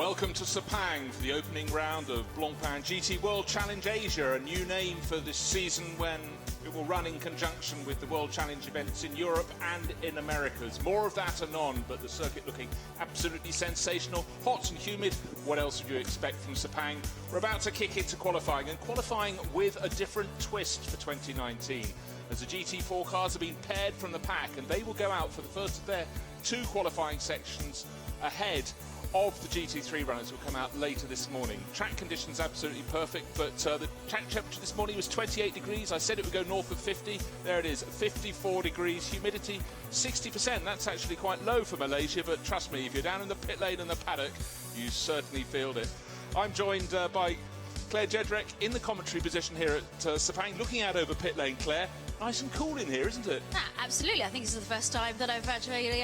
Welcome to Sepang for the opening round of Blancpain GT World Challenge Asia, a new name for this season when it will run in conjunction with the World Challenge events in Europe and in Americas. More of that anon, but the circuit looking absolutely sensational, hot and humid. What else would you expect from Sepang? We're about to kick into qualifying, and qualifying with a different twist for 2019, as the GT4 cars have been paired from the pack, and they will go out for the first of their two qualifying sections ahead of the GT3 runners will come out later this morning. Track conditions absolutely perfect, but the track temperature this morning was 28 degrees. I said it would go north of 50. There it is, 54 degrees. Humidity 60%. That's actually quite low for Malaysia, but trust me, if you're down in the pit lane and the paddock, you certainly feel it. I'm joined by Claire Jedrick in the commentary position here at Sepang, looking out over pit lane. Claire, nice and cool in here, isn't it? Absolutely. I think this is the first time that I've actually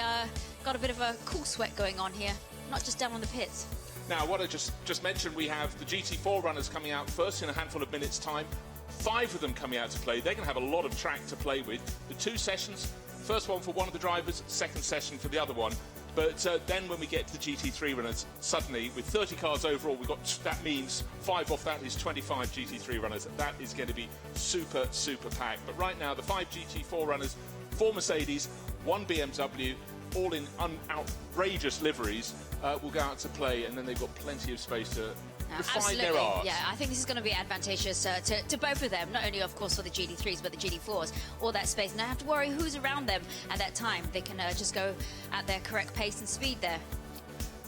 got a bit of a cool sweat going on here. Not just down on the pits. Now, what I just mentioned, we have the GT4 runners coming out first in a handful of minutes' time. 5 of them coming out to play. They're going to have a lot of track to play with. The 2 sessions, first one for one of the drivers, second session for the other one. But then when we get to the GT3 runners, suddenly, with 30 cars overall, that means 5 off that is 25 GT3 runners. That is going to be super, super packed. But right now, the 5 GT4 runners, 4 Mercedes, 1 BMW, all in outrageous liveries, will go out to play, and then they've got plenty of space to refine their art. Yeah, I think this is going to be advantageous to both of them, not only, of course, for the GT3s, but the GT4s, all that space. And I have to worry who's around them at that time. They can just go at their correct pace and speed there.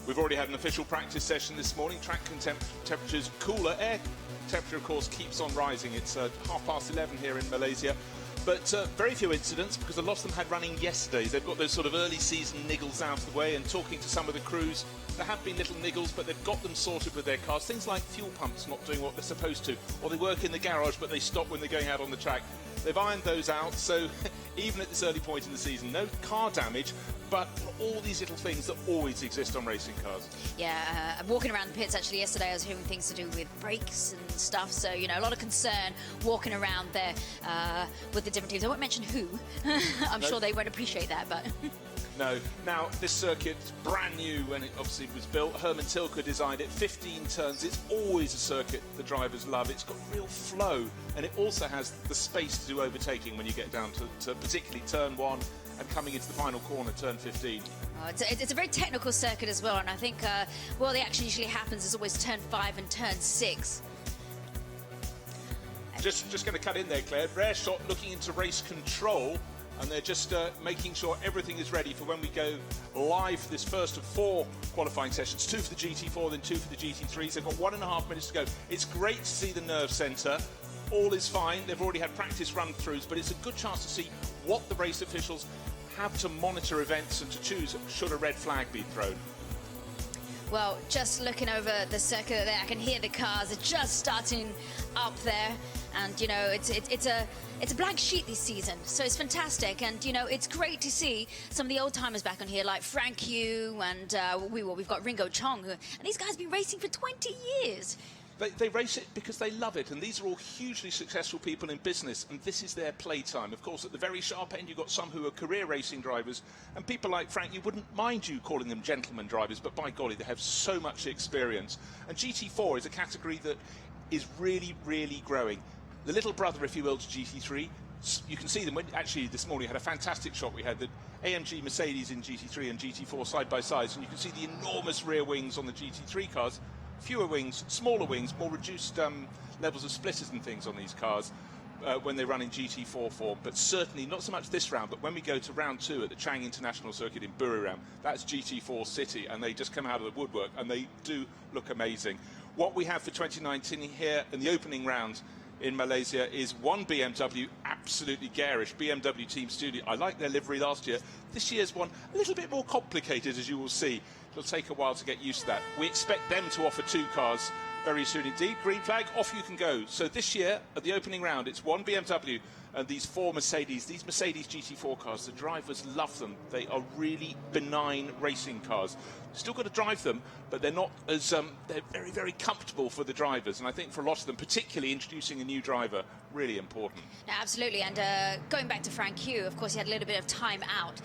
We've already had an official practice session this morning. Track temperature's cooler. Air temperature, of course, keeps on rising. It's 11:30 here in Malaysia. But very few incidents, because a lot of them had running yesterday. They've got those sort of early season niggles out of the way, and talking to some of the crews, there have been little niggles, but they've got them sorted with their cars. Things like fuel pumps not doing what they're supposed to, or they work in the garage but they stop when they're going out on the track. They've ironed those out, so even at this early point in the season, no car damage, but all these little things that always exist on racing cars. Yeah, walking around the pits actually yesterday, I was hearing things to do with brakes and stuff, so, you know, a lot of concern walking around there with the different teams. I won't mention who. I'm sure they won't appreciate that, but... No. Now, this circuit's brand new when it obviously was built. Herman Tilke designed it, 15 turns. It's always a circuit the drivers love. It's got real flow, and it also has the space to do overtaking when you get down to particularly turn 1 and coming into the final corner, turn 15. Oh, it's a very technical circuit as well, and I think well, the action usually happens is always turn 5 and turn 6. Just going to cut in there, Claire. Rare shot looking into race control, and they're just making sure everything is ready for when we go live for this first of 4 qualifying sessions. 2 for the GT4, then 2 for the GT3s. They've got 1.5 minutes to go. It's great to see the nerve centre. All is fine. They've already had practice run-throughs, but it's a good chance to see what the race officials have to monitor events and to choose should a red flag be thrown. Well, just looking over the circuit there, I can hear the cars are just starting up there, and you know it's a blank sheet this season, so it's fantastic. And you know, it's great to see some of the old timers back on here, like Frank Yu, and we've got Ringo Chong, and these guys have been racing for 20 years. They race it because they love it, and these are all hugely successful people in business, and this is their playtime. Of course, at the very sharp end, you've got some who are career racing drivers, and people like Frank, you wouldn't mind you calling them gentleman drivers, but by golly, they have so much experience. And GT4 is a category that is really, really growing. The little brother, if you will, to GT3. You can see them. Actually, this morning had a fantastic shot. We had the AMG Mercedes in GT3 and GT4 side by side, and you can see the enormous rear wings on the GT3 cars. Fewer wings, smaller wings, more reduced levels of splitters and things on these cars when they run in GT4 form, but certainly not so much this round. But when we go to round 2 at the Chang International Circuit in Buriram, that's GT4 City, and they just come out of the woodwork, and they do look amazing. What we have for 2019 here in the opening round in Malaysia is 1 BMW, absolutely garish, BMW Team Studio. I liked their livery last year. This year's one, a little bit more complicated, as you will see. It'll take a while to get used to that. We expect them to offer 2 cars Very soon indeed. Green flag, off you can go. So this year, at the opening round, it's one BMW and these 4 Mercedes. These Mercedes GT4 cars, the drivers love them. They are really benign racing cars. Still got to drive them, but they're not as... they're very, very comfortable for the drivers. And I think for a lot of them, particularly introducing a new driver, really important. No, absolutely. And going back to Frank Hugh, of course, he had a little bit of time out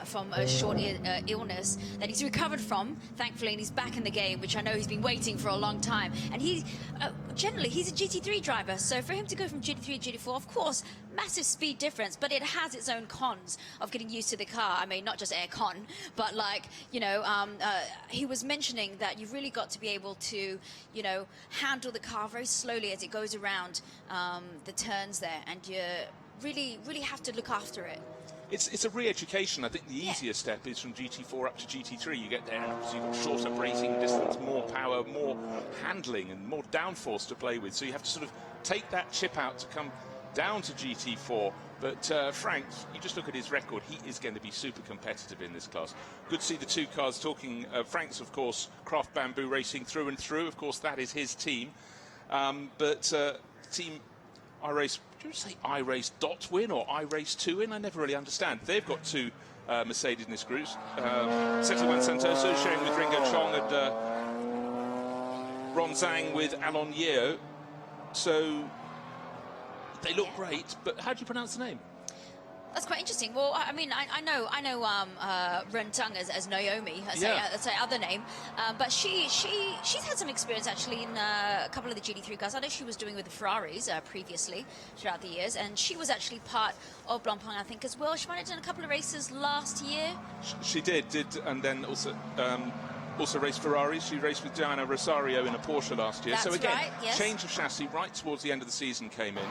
from a short illness that he's recovered from, thankfully, and he's back in the game, which I know he's been waiting for a long time. And he, generally, he's a GT3 driver, so for him to go from GT3 to GT4, of course, massive speed difference, but it has its own cons of getting used to the car. I mean, not just air con, but like, you know, he was mentioning that you've really got to be able to, you know, handle the car very slowly as it goes around the turns there, and you really, really have to look after it. It's a re-education. I think the easier step is from GT4 up to GT3. You get there and obviously you've got shorter braking distance, more power, more handling and more downforce to play with. So you have to sort of take that chip out to come down to GT4. But Frank, you just look at his record, he is going to be super competitive in this class. Good to see the two cars talking. Frank's, of course, Craft Bamboo Racing through and through. Of course, that is his team. But team iRace, do you say iRace dot win or iRace 2 win? I never really understand. They've got 2 Mercedes in this group. Sepang Santoso sharing with Ringo Chong and Ron Zhang with Alon Yeo. So they look great, but how do you pronounce the name? That's quite interesting. Well, I mean, I know Ren Zhang as Naomi, that's her other name, but she's had some experience actually in a couple of the GT3 cars. I know she was doing with the Ferraris previously throughout the years, and she was actually part of Blancpain, I think, as well. She might have done a couple of races last year. She did, and then also raced Ferraris. She raced with Diana Rosario in a Porsche last year. That's so again, right, yes. Change of chassis right towards the end of the season came in.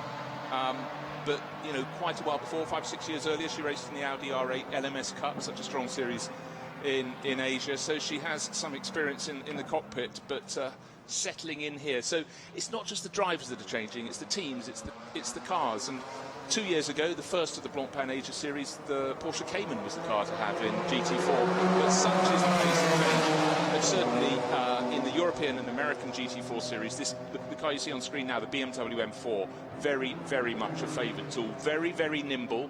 But, you know, quite a while before, 5 or 6 years earlier, she raced in the Audi R8 LMS Cup, such a strong series in Asia. So she has some experience in the cockpit, but settling in here. So it's not just the drivers that are changing, it's the teams, it's the cars. And 2 years ago, the first of the Blancpain Asia series, the Porsche Cayman was the car to have in GT4. But such is the pace of change. And certainly in the European and American GT4 series, the car you see on screen now, the Bmw M4, very, very much a favoured tool. Very, very nimble.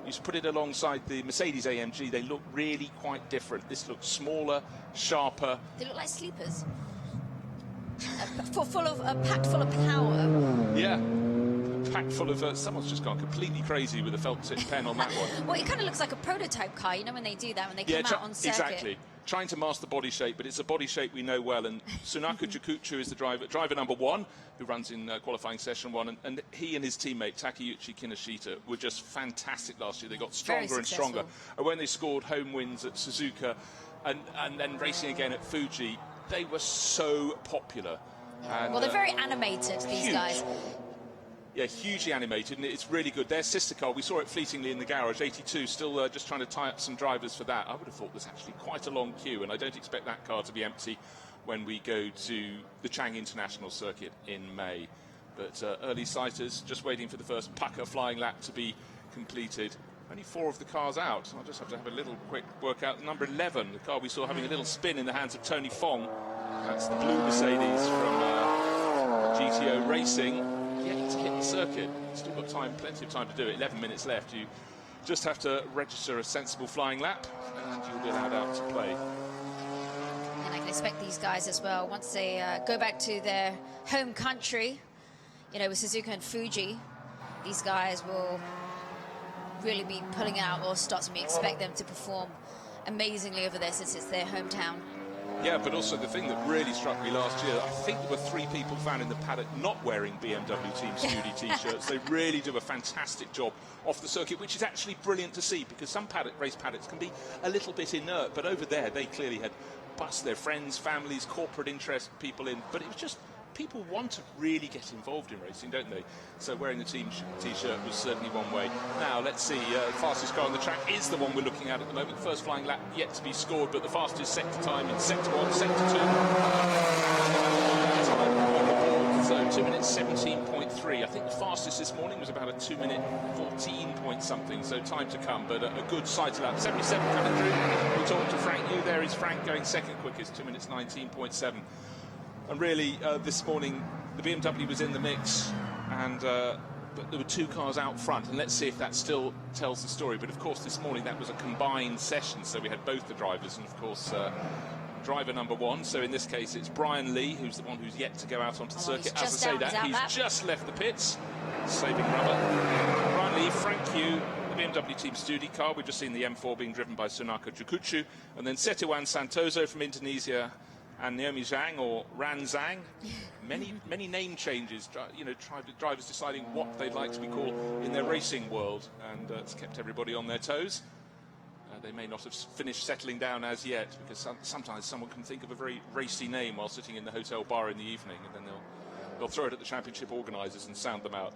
You just put it alongside the Mercedes AMG, they look really quite different. This looks smaller, sharper. They look like sleepers. Packed full of power. Yeah. Packed full of... someone's just gone completely crazy with a felt tip pen on that one. Well, it kind of looks like a prototype car, you know, when they do that, when they come out on circuit. Exactly. Trying to master body shape, but it's a body shape we know well. And Sunaka Jakuchu is the driver number 1, who runs in qualifying session 1. And he and his teammate, Takeuchi Kinoshita, were just fantastic last year. They got stronger and stronger. And when they scored home wins at Suzuka and then racing again at Fuji, they were so popular. And, well, they're very animated, these guys. Yeah, hugely animated, and it's really good. Their sister car, we saw it fleetingly in the garage, 82, still just trying to tie up some drivers for that. I would have thought there's actually quite a long queue, and I don't expect that car to be empty when we go to the Chang International Circuit in May. But early sighters, just waiting for the first pucker flying lap to be completed. Only 4 of the cars out. I'll just have to have a little quick workout. Number 11, the car we saw having a little spin in the hands of Tony Fong. That's the blue Mercedes from GTO Racing. Yet to hit the circuit. Still got time, plenty of time to do it. 11 minutes left. You just have to register a sensible flying lap, and you'll be allowed out to play. And I can expect these guys as well, once they go back to their home country, you know, with Suzuka and Fuji, these guys will really be pulling out all stops, and we expect them to perform amazingly over there since it's their hometown. Yeah, but also the thing that really struck me last year, I think there were 3 people found in the paddock not wearing BMW Team Scudi T-shirts. They really do a fantastic job off the circuit, which is actually brilliant to see, because some race paddocks can be a little bit inert, but over there they clearly had bussed their friends, families, corporate interest people in, but it was just... People want to really get involved in racing, don't they? So wearing the team T-shirt was certainly one way. Now, let's see. The fastest car on the track is the one we're looking at the moment. First flying lap yet to be scored, but the fastest sector time in sector 1, sector 2. So 2 minutes 17.3. I think the fastest this morning was about a 2 minute 14 point something. So time to come, but a good sight lap. 77 coming through. We talked to Frank Yu. There is Frank going second quickest, 2 minutes 19.7. And really, this morning, the BMW was in the mix, and but there were 2 cars out front, and let's see if that still tells the story. But of course, this morning that was a combined session, so we had both the drivers, and of course, driver number 1. So in this case, it's Brian Lee, who's the one who's yet to go out onto the circuit. As I say that, he's just left the pits, saving rubber. Brian Lee, Frank Yu, the BMW Team Studi car. We've just seen the M4 being driven by Sunaka Jukuchu, and then Setiawan Santoso from Indonesia, and Naomi Zhang, or Ran Zhang. Many name changes, you know, drivers deciding what they'd like to be called in their racing world, and it's kept everybody on their toes. They may not have finished settling down as yet, because sometimes someone can think of a very racy name while sitting in the hotel bar in the evening, and then they'll throw it at the championship organisers and sound them out.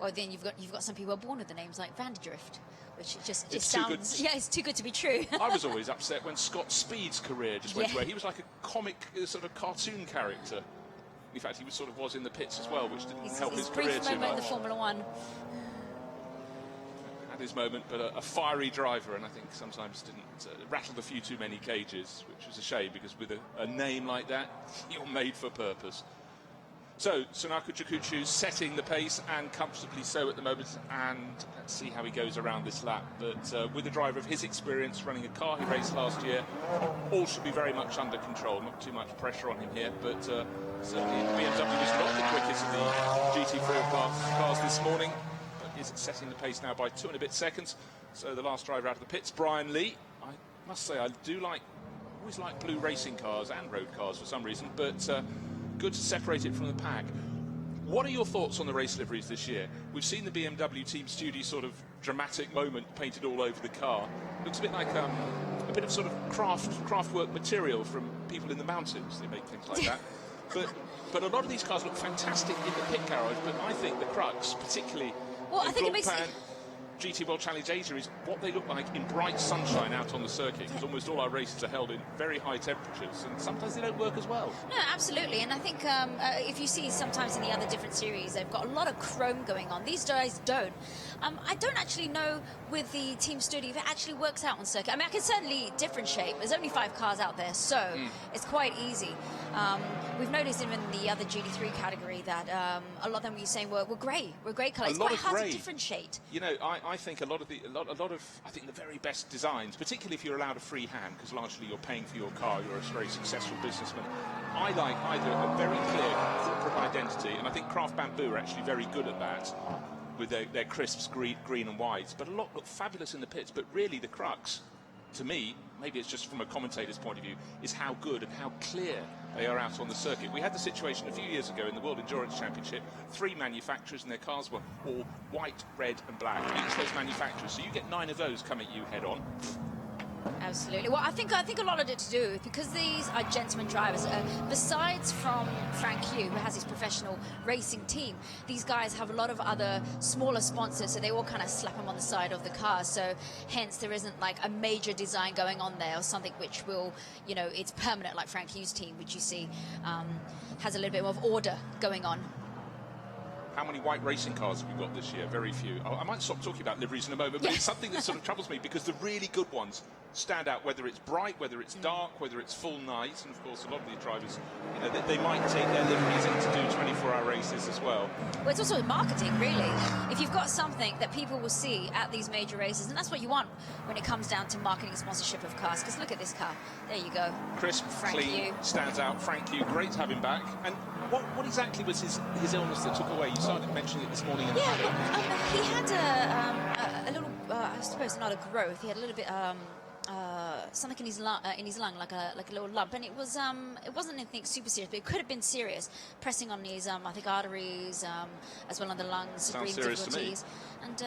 Or then you've got some people born with the names like Vanderdrift, which just it's sounds, yeah, it's too good to be true. I was always upset when Scott Speed's career just went away. He was like a comic sort of cartoon character. In fact, he was in the pits as well, which didn't help his career too much. In the Formula One. Had his moment, but a fiery driver, and I think sometimes didn't rattled a few too many cages, which was a shame, because with a name like that, you're made for purpose. So, Sunaka Jukuchu setting the pace, and comfortably so at the moment, and let's see how he goes around this lap. But with a driver of his experience, running a car he raced last year, all should be very much under control. Not too much pressure on him here, but certainly BMW was not the quickest of the GT4 cars this morning, but is setting the pace now by 2 and a bit seconds. So the last driver out of the pits, Brian Lee. I must say, I always like blue racing cars and road cars for some reason, but good to separate it from the pack. What are your thoughts on the race liveries this year? We've seen the BMW Team Studi sort of dramatic moment painted all over the car. Looks a bit like a bit of sort of craft work material from people in the mountains. They make things like that. But a lot of these cars look fantastic in the pit garage. But I think the crux, particularly in Blancpain GT World Challenge Asia, is what they look like in bright sunshine out on the circuit, because almost all our races are held in very high temperatures, and sometimes they don't work as well. No, absolutely, and I think if you see sometimes in the other different series, they've got a lot of chrome going on. These guys don't. I don't actually know with the Team Studi if it actually works out on circuit. I mean, I can certainly differentiate. There's only 5 cars out there, so it's quite easy. We've noticed even in the other GT3 category that a lot of them, you're saying, were grey colours. It's quite hard to differentiate. You know, I think a lot of I think the very best designs, particularly if you're allowed a free hand, because largely you're paying for your car, you're a very successful businessman. I like either a very clear corporate identity, and I think Craft Bamboo are actually very good at that, with their crisps, green and whites. But a lot look fabulous in the pits, but really the crux, to me, maybe it's just from a commentator's point of view, is how good and how clear they are out on the circuit. We had the situation a few years ago in the World Endurance Championship, 3 manufacturers, and their cars were all white, red and black, each of those manufacturers. So you get 9 of those come at you head on. Absolutely. Well, I think a lot of it to do because these are gentlemen drivers. Besides from Frank Yu, who has his professional racing team, these guys have a lot of other smaller sponsors, so they all kind of slap them on the side of the car. So hence there isn't like a major design going on there, or something which will, you know, it's permanent, like Frank Yu's team, which you see has a little bit more of order going on. How many white racing cars have we got this year? Very few. I might stop talking about liveries in a moment, but it's something that sort of troubles me, because the really good ones stand out, whether it's bright, whether it's dark, whether it's full night. And of course, a lot of these drivers, you know, they might take their liveries in to do 24-hour races as well. Well, it's also marketing, really. If you've got something that people will see at these major races, and that's what you want when it comes down to marketing and sponsorship of cars. Because look at this car. There you go. Crisp, clean, stands out. Frank Yu, great to have him back. And what exactly was his illness that took away? You started mentioning it this morning in the paddock. He had a little, I suppose not a growth. He had a little bit something in his lung, like a little lump, and it wasn't anything super serious, but it could have been serious, pressing on his I think arteries, as well on the lungs, breathing difficulties, and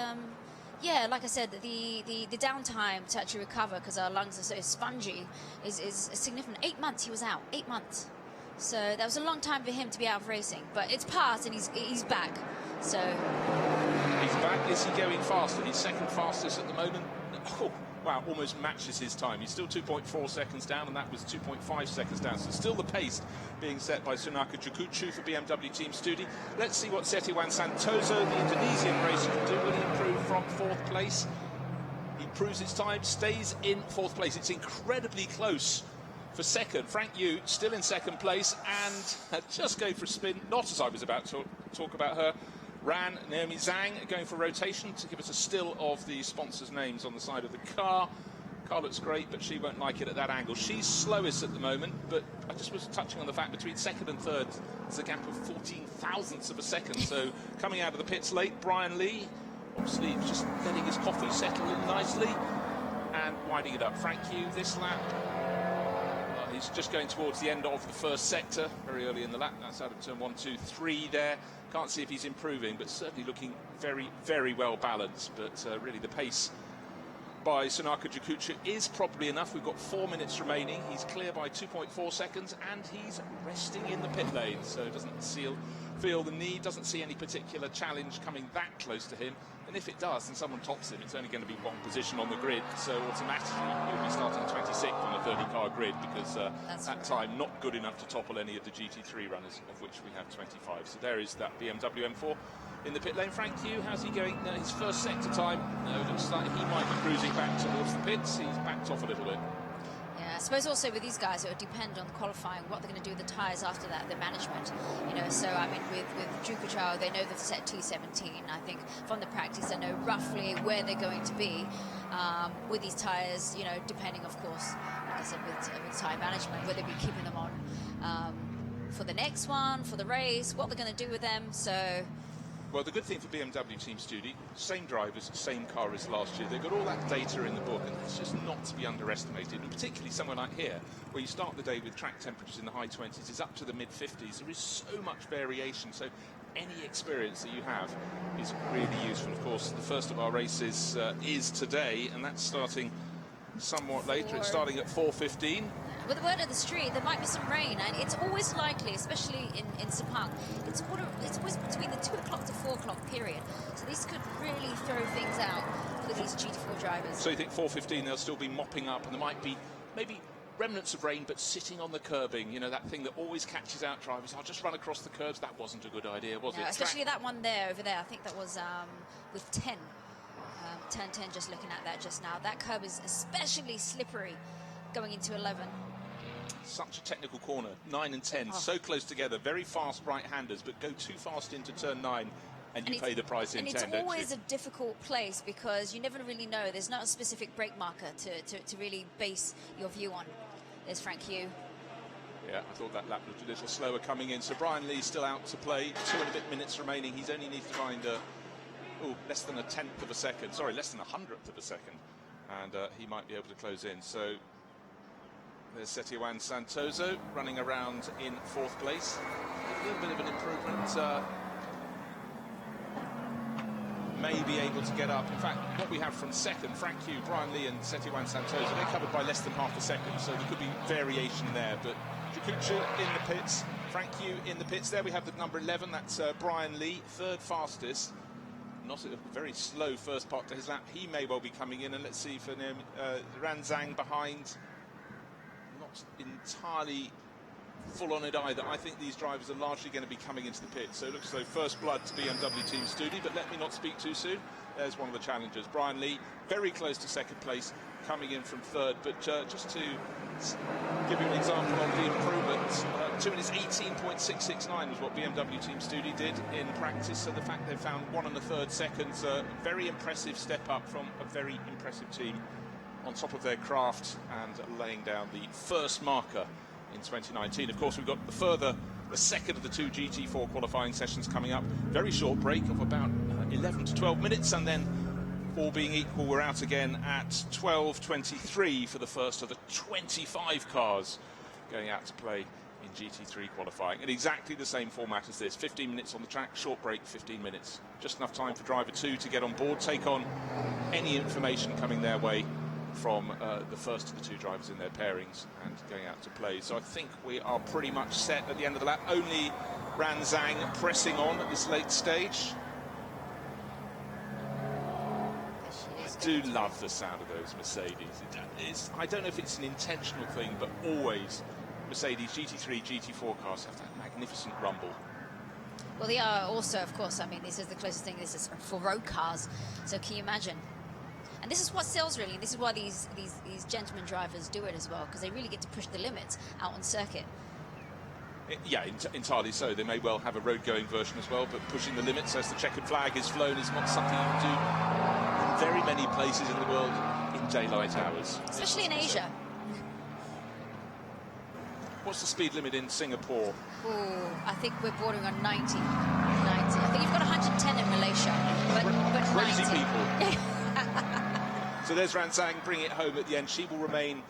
yeah, like I said, the downtime to actually recover, because our lungs are so spongy, is significant. 8 months he was out. 8 months. So that was a long time for him to be out of racing, but it's passed and he's back. So he's back. Is he going faster? He's second fastest at the moment. Oh, wow, almost matches his time. He's still 2.4 seconds down, and that was 2.5 seconds down. So still the pace being set by Sunaka Jukuchu for BMW Team Studi. Let's see what Setiawan Santoso, the Indonesian racer, can do. Will he improve from 4th place? He improves his time, stays in 4th place. It's incredibly close for second. Frank Yu still in second place and just going for a spin, not as I was about to talk about her. Ran Naomi Zhang going for rotation to give us a still of the sponsors' names on the side of the car. Car looks great, but she won't like it at that angle. She's slowest at the moment, but I just was touching on the fact between second and third, there's a gap of 14 thousandths of a second. So coming out of the pits late, Brian Lee, obviously just letting his coffee settle in nicely and winding it up. Frank Yu this lap. He's just going towards the end of the first sector, very early in the lap. That's out of turn 1, 2, 3 there. Can't see if he's improving, but certainly looking very, very well balanced. But really the pace by Sunaka Jakucha is probably enough. We've got 4 minutes remaining. He's clear by 2.4 seconds, and he's resting in the pit lane, so doesn't feel the need, doesn't see any particular challenge coming that close to him. And if it does, and someone tops him, it's only going to be one position on the grid, so automatically he'll be starting 26th on a 30-car grid, because that time not good enough to topple any of the GT3 runners, of which we have 25. So there is that BMW M4 in the pit lane. Frank Yu, how's he going? His first sector time, looks like he might be cruising back towards the pits. He's backed off a little bit. Yeah, I suppose also with these guys, it would depend on qualifying, what they're going to do with the tyres after that, the management. So I mean, with Jukuchao, they know they've set T17. I think from the practice, they know roughly where they're going to be with these tyres, depending, of course, like I said, with tyre management, whether they be keeping them on for the next one, for the race, what they're going to do with them. So. Well, the good thing for BMW Team Studi, same drivers, same car as last year. They've got all that data in the book, and it's just not to be underestimated. And particularly somewhere like here, where you start the day with track temperatures in the high 20s, is up to the mid-50s. There is so much variation, so any experience that you have is really useful. Of course, the first of our races is today, and that's starting somewhat later. It's starting at 4:15. With the word of the street, there might be some rain, and it's always likely, especially in Sepang. It's always between the 2 o'clock to 4 o'clock period. So this could really throw things out for these GT4 drivers. So you think 4:15 they'll still be mopping up, and there might be maybe remnants of rain, but sitting on the curbing, that thing that always catches out drivers. I'll just run across the curbs. That wasn't a good idea, was it? Especially that one over there. I think that was with 10. 10, just looking at that just now. That curb is especially slippery going into 11. Such a technical corner, 9 and 10, so close together, very fast right-handers, but go too fast into turn 9 and you pay the price in 10, don't you? And it's always a difficult place because you never really know. There's not a specific brake marker to really base your view on. There's Frank Yu. Yeah, I thought that lap looked a little slower coming in. So Brian Lee's still out to play, 2 and a bit minutes remaining. He's only needs to find less than a 1/10 of a second, sorry, less than a 100th of a second, and he might be able to close in. So there's Setiawan Santoso running around in 4th place. A little bit of an improvement. May be able to get up. In fact, what we have from second, Frank Yu, Brian Lee and Setiawan Santoso, they're covered by less than half a second, so there could be variation there. But Jakucha in the pits, Frank Yu in the pits. There we have the number 11, that's Brian Lee, 3rd fastest. Not a very slow first part to his lap. He may well be coming in, and let's see for Ran Zhang behind. Not entirely full on it either. I think these drivers are largely going to be coming into the pit, so it looks like first blood to BMW Team Studi, but let me not speak too soon. There's one of the challengers, Brian Lee, very close to second place, coming in from 3rd, but just to give you an example of the improvement, 2 minutes 18.669 was what BMW Team Studi did in practice, so the fact they found 1 1/3 seconds, a very impressive step up from a very impressive team on top of their craft and laying down the first marker in 2019. Of course, we've got the second of the 2 GT4 qualifying sessions coming up. Very short break of about 11 to 12 minutes, and then all being equal, we're out again at 12:23 for the first of the 25 cars going out to play in GT3 qualifying. In exactly the same format as this, 15 minutes on the track, short break, 15 minutes. Just enough time for driver 2 to get on board, take on any information coming their way from the first of the 2 drivers in their pairings and going out to play. So I think we are pretty much set at the end of the lap. Only Ran Zhang pressing on at this late stage. I do love the sound of those Mercedes. I don't know if it's an intentional thing, but always Mercedes GT3, GT4 cars have that magnificent rumble. Well, they are also, of course, I mean, this is the closest thing this is for road cars, so can you imagine? And this is what sells really. This is why these gentleman drivers do it as well, because they really get to push the limits out on circuit. Yeah, entirely so. They may well have a road-going version as well, but pushing the limits as the checkered flag is flown is not something you can do in very many places in the world in daylight hours. Especially in Asia. What's the speed limit in Singapore? Oh, I think we're bordering on 90. I think you've got 110 in Malaysia, but Crazy 90. people. So there's Zhang bringing it home at the end. She will remain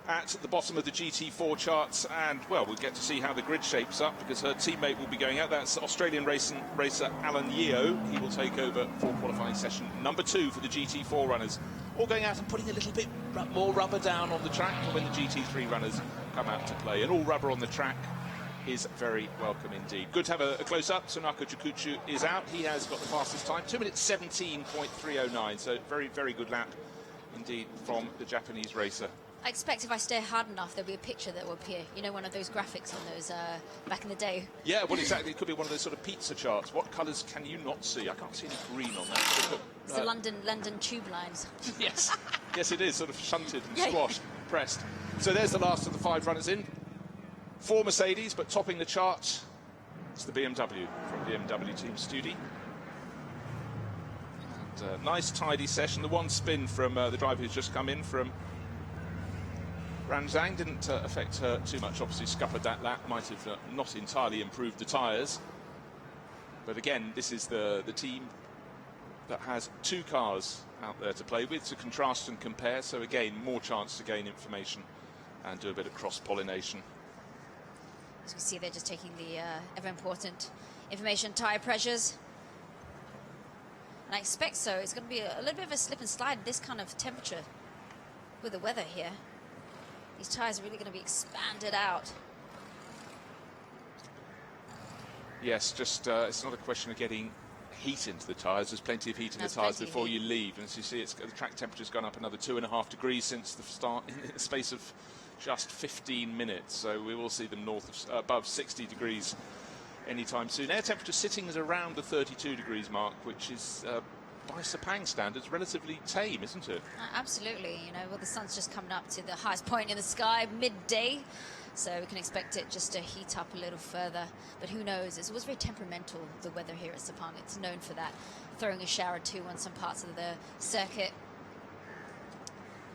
at the bottom of the GT4 charts, and well, we'll get to see how the grid shapes up because her teammate will be going out. That's Australian racer Alan Yeo. He will take over for qualifying session number 2 for the GT4 runners, all going out and putting a little bit more rubber down on the track for when the GT3 runners come out to play. And all rubber on the track is very welcome indeed. Good to have a close-up. Sonako Chikuchu is out. He has got the fastest time, 2 minutes 17.309, so very, very good lap indeed from the Japanese racer. I expect if I stare hard enough, there'll be a picture that will appear. You know, one of those graphics on those back in the day. Yeah, well, exactly. It could be one of those sort of pizza charts. What colours can you not see? I can't see any green on that. It's the London tube lines. Yes, yes, it is, sort of shunted and squashed, pressed. So there's the last of the 5 runners in. 4 Mercedes, but topping the chart, it's the BMW from BMW Team Studi. And, nice, tidy session. The one spin from the driver who's just come in from Zhang didn't affect her too much. Obviously, scuppered that lap, might have not entirely improved the tyres. But again, this is the team that has 2 cars out there to play with, to contrast and compare. So again, more chance to gain information and do a bit of cross-pollination. As you can see, they're just taking the ever-important information, tyre pressures. And I expect so. It's going to be a little bit of a slip and slide in this kind of temperature with the weather here. These tyres are really going to be expanded out. Yes, just it's not a question of getting heat into the tyres. There's plenty of heat in the tyres before you leave. And as you see, the track temperature's gone up another 2.5 degrees since the start, in the space of just 15 minutes. So we will see them above 60 degrees anytime soon. Air temperature sitting at around the 32 degrees mark, which is by Sepang standards relatively tame, isn't it? Absolutely. You know, well, the sun's just coming up to the highest point in the sky midday, so we can expect it just to heat up a little further. But who knows? It's always very temperamental, the weather here at Sepang. It's known for that, throwing a shower too on some parts of the circuit.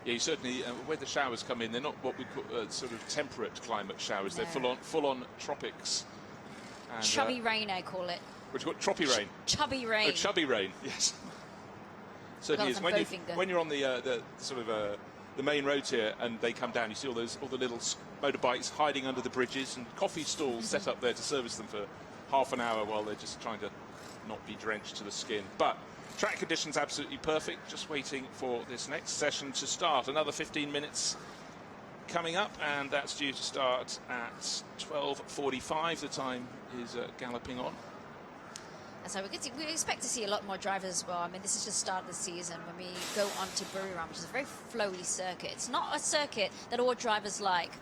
Yeah, you certainly, when the showers come in, they're not what we call sort of temperate climate showers. No. They're full-on tropics. And, chubby rain, I call it. Which what? Troppy rain. Chubby rain. Oh, chubby rain. Yes. Certainly is. When you're on the sort of the main roads here, and they come down, you see all the little motorbikes hiding under the bridges, and coffee stalls set up there to service them for half an hour while they're just trying to not be drenched to the skin. But track conditions absolutely perfect. Just waiting for this next session to start. Another 15 minutes coming up, and that's due to start at 12:45. The time is galloping on. So we expect to see a lot more drivers as well. I mean, this is just start of the season when we go on to Buriram, which is a very flowy circuit. It's not a circuit that all drivers like,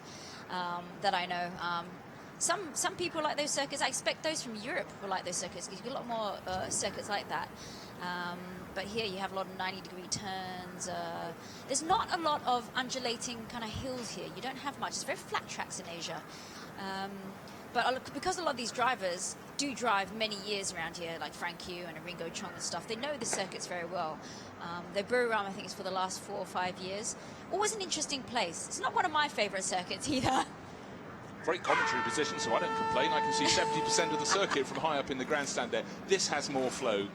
that I know. Some people like those circuits. I expect those from Europe will like those circuits because you get a lot more circuits like that. But here you have a lot of 90-degree turns. There's not a lot of undulating kind of hills here. You don't have much. It's very flat tracks in Asia. But because a lot of these drivers do drive many years around here, like Frank Yu and Ringo Chong and stuff, they know the circuits very well. Their Buriram, I think, is for the last 4 or 5 years. Always an interesting place. It's not one of my favourite circuits either. Great commentary position, so I don't complain. I can see 70% of the circuit from high up in the grandstand there. This has more flow,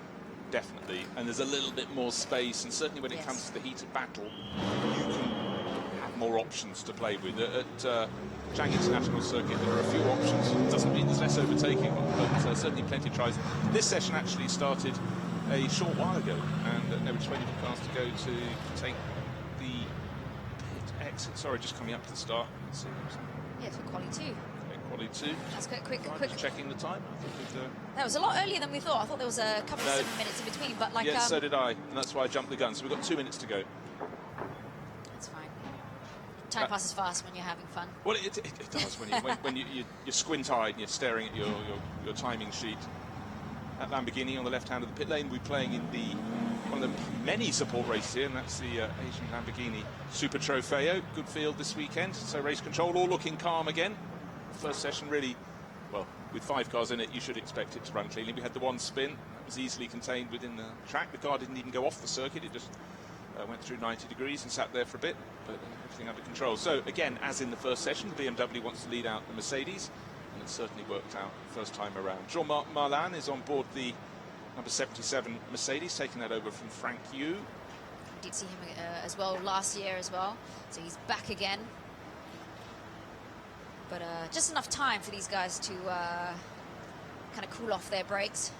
definitely, and there's a little bit more space, and certainly when it comes to the heated battle, you can have more options to play with. At Zhang International Circuit, there are a few options. It doesn't mean there's less overtaking, but certainly plenty of tries. This session actually started a short while ago, and there were 20 cars to go to take the pit exit. Sorry, just coming up to the start. Let's see. Yeah, for quali 2. Okay, quali 2. That's quick. Just checking the time. That was a lot earlier than we thought. I thought there was a couple of 7 minutes in between, but like. Yes, so did I, and that's why I jumped the gun. So we've got 2 minutes to go. That's fine. Time passes fast when you're having fun. Well, it does when you're squint-eyed and you're staring at your timing sheet. At Lamborghini on the left hand of the pit lane, we're playing in one of the many support races here, and that's the Asian Lamborghini Super Trofeo. Good field this weekend, so race control all looking calm again. First session really, well, with 5 cars in it, you should expect it to run cleanly. We had the one spin, that was easily contained within the track. The car didn't even go off the circuit, it just went through 90 degrees and sat there for a bit, but everything under control. So again, as in the first session, the BMW wants to lead out the Mercedes, and it certainly worked out first time around. Jean-Marc Marlin is on board the number 77 Mercedes, taking that over from Frank Yu. Did see him as well last year as well, so he's back again. But just enough time for these guys to kind of cool off their brakes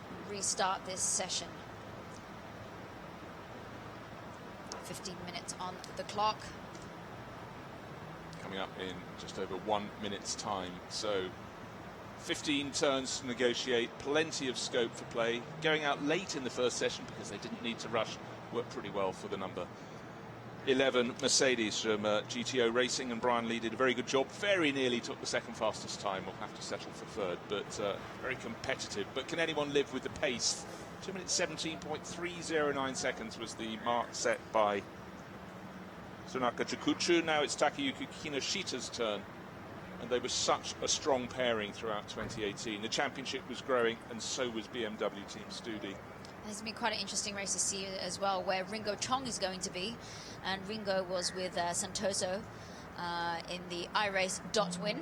and restart this session. 15 minutes on the clock. Coming up in just over 1 minute's time. So 15 turns to negotiate, plenty of scope for play. Going out late in the first session because they didn't need to rush worked pretty well for the number 11 Mercedes from GTO Racing, and Brian Lee did a very good job. Very nearly took the second fastest time. We'll have to settle for third, but very competitive. But can anyone live with the pace? 2 minutes 17.309 seconds was the mark set by Sunaka Chikuchu. Now it's Takayuki Kinoshita's turn, and they were such a strong pairing throughout 2018. The championship was growing, and so was BMW Team Studi. It's been quite an interesting race to see as well, where Ringo Chong is going to be, and Ringo was with Santoso in the iRace dot win.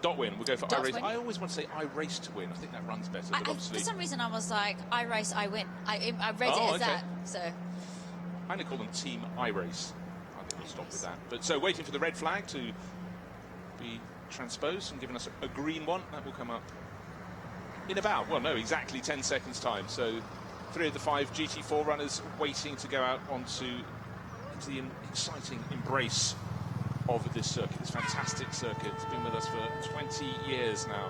Dot win. We'll go for iRace. Win. I always want to say iRace to win. I think that runs better. But obviously, for some reason, I was like, iRace, I win. I read it as that. So I'm going to call them Team iRace. I think we'll stop with that. But so waiting for the red flag to be transposed and giving us a green one. That will come up in about, well, no, exactly 10 seconds time. So 3 of the 5 GT4 runners waiting to go out into the exciting embrace of this circuit, this fantastic circuit. It's been with us for 20 years now,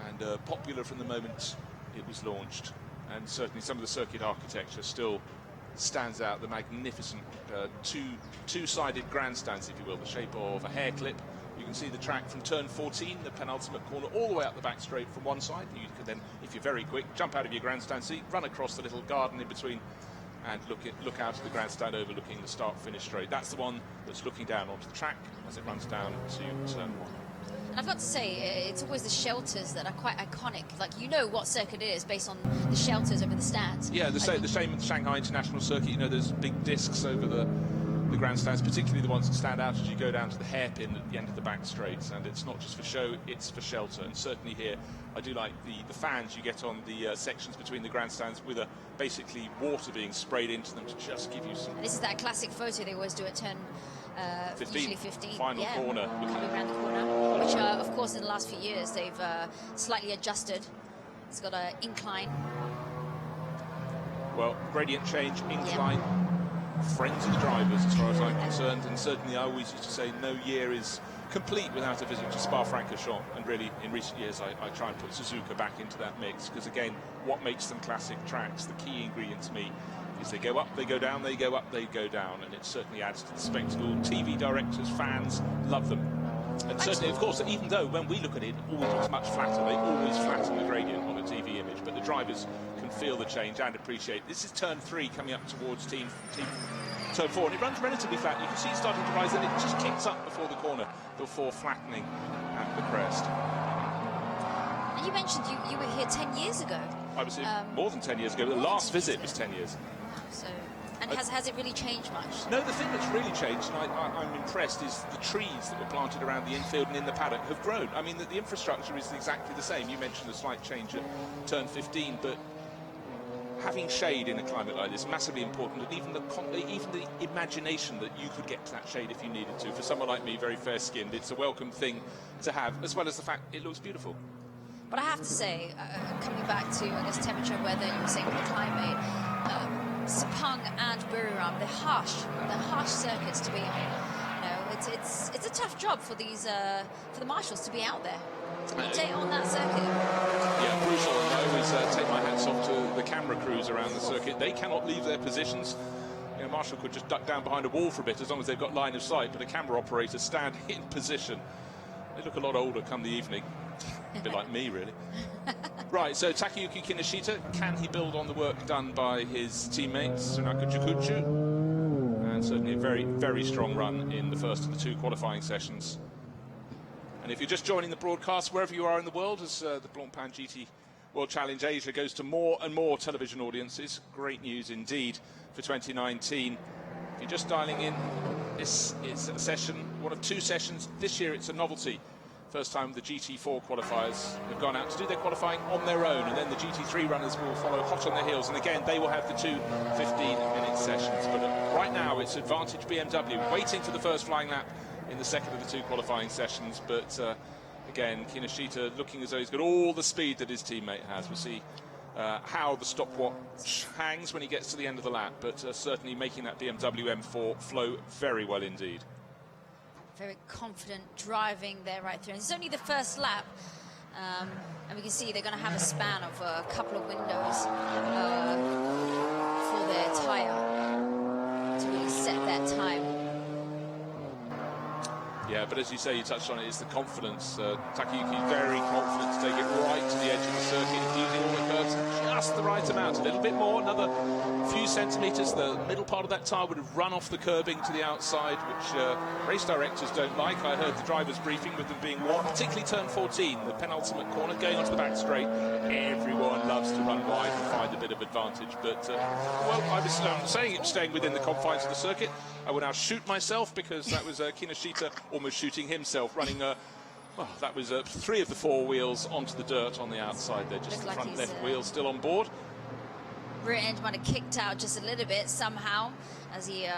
and popular from the moment it was launched. And certainly some of the circuit architecture still stands out. The magnificent two-sided grandstands, if you will, the shape of a hair clip. You can see the track from turn 14, the penultimate corner, all the way up the back straight from one side. You can then, if you're very quick, jump out of your grandstand seat, run across the little garden in between, and look out at the grandstand overlooking the start-finish straight. That's the one that's looking down onto the track as it runs down to turn 1. And I've got to say, it's always the shelters that are quite iconic. Like, you know what circuit it is based on the shelters over the stands. Yeah, the same with the Shanghai International Circuit. You know, there's big discs over the grandstands, particularly the ones that stand out as you go down to the hairpin at the end of the back straight. And it's not just for show, it's for shelter. And certainly here, I do like the fans you get on the sections between the grandstands with basically water being sprayed into them to just give you some... And this is that classic photo they always do at turn 15, 15. Final corner. Coming around the corner, which of course in the last few years they've slightly adjusted. It's got an incline. Well, gradient change, incline. Yeah. Friends of the drivers as far as I'm concerned, and certainly I always used to say no year is complete without a visit to Spa-Francorchamps, and really in recent years I try and put Suzuka back into that mix, because again, what makes them classic tracks, the key ingredient to me is they go up, they go down, they go up, they go down, and it certainly adds to the spectacle. TV directors, fans love them, and certainly of course, even though when we look at it, it always looks much flatter, they always flatten the gradient on a TV image, but the drivers can feel the change and appreciate. This is turn 3 coming up towards turn 4, and it runs relatively flat. You can see it starting to rise, and it just kicks up before the corner before flattening at the crest. And you mentioned you were here 10 years ago. I was here more than 10 years ago. The last visit was 10 years. So, and has it really changed much? No, the thing that's really changed, and I'm impressed, is the trees that were planted around the infield and in the paddock have grown. I mean, the infrastructure is exactly the same. You mentioned a slight change at turn 15, but having shade in a climate like this is massively important, and even the imagination that you could get to that shade if you needed to. For someone like me, very fair-skinned, it's a welcome thing to have, as well as the fact it looks beautiful. But I have to say, coming back to, I guess, temperature, weather, you were saying the climate, Sepang and Buriram, they're harsh circuits to be on. You know, it's a tough job for these for the marshals to be out there on that circuit. Yeah, crucial. And I always take my hats off to the camera crews around the circuit. They cannot leave their positions. You know, Marshall could just duck down behind a wall for a bit as long as they've got line of sight, but a camera operator stand in position. They look a lot older come the evening. A bit like me, really. Right, so Takayuki Kinoshita, can he build on the work done by his teammates, Sunaka Jukuchu? And certainly a very, very strong run in the first of the 2 qualifying sessions. And if you're just joining the broadcast, wherever you are in the world, as the Blancpain GT World Challenge Asia goes to more and more television audiences, great news indeed for 2019. If you're just dialing in, this is a session, one of 2 sessions. This year it's a novelty. First time the GT4 qualifiers have gone out to do their qualifying on their own, and then the GT3 runners will follow hot on their heels. And again, they will have the 2 15-minute sessions. But right now, it's advantage BMW, waiting for the first flying lap in the second of the 2 qualifying sessions. But again, Kinoshita looking as though he's got all the speed that his teammate has. We'll see how the stopwatch hangs when he gets to the end of the lap, but certainly making that BMW M4 flow very well indeed. Very confident driving there right through. And it's only the first lap, and we can see they're going to have a span of a couple of windows for their tyre to really set that time. Yeah, but as you say, you touched on it, it's the confidence. Takayuki very confident to take it right to the edge of the circuit, using all the curves just the right amount, a little bit more, another few centimetres. The middle part of that tyre would have run off the curbing to the outside, which race directors don't like. I heard the drivers briefing with them being warned, particularly turn 14, the penultimate corner, going onto the back straight. Everyone loves to run wide and find a bit of advantage, but, well, I was saying it was staying within the confines of the circuit. I will now shoot myself, because that was Kinoshita almost shooting himself, running well, that was 3 of the 4 wheels onto the dirt on the outside there, just the front left wheel still on board. Rear end might have kicked out just a little bit somehow as he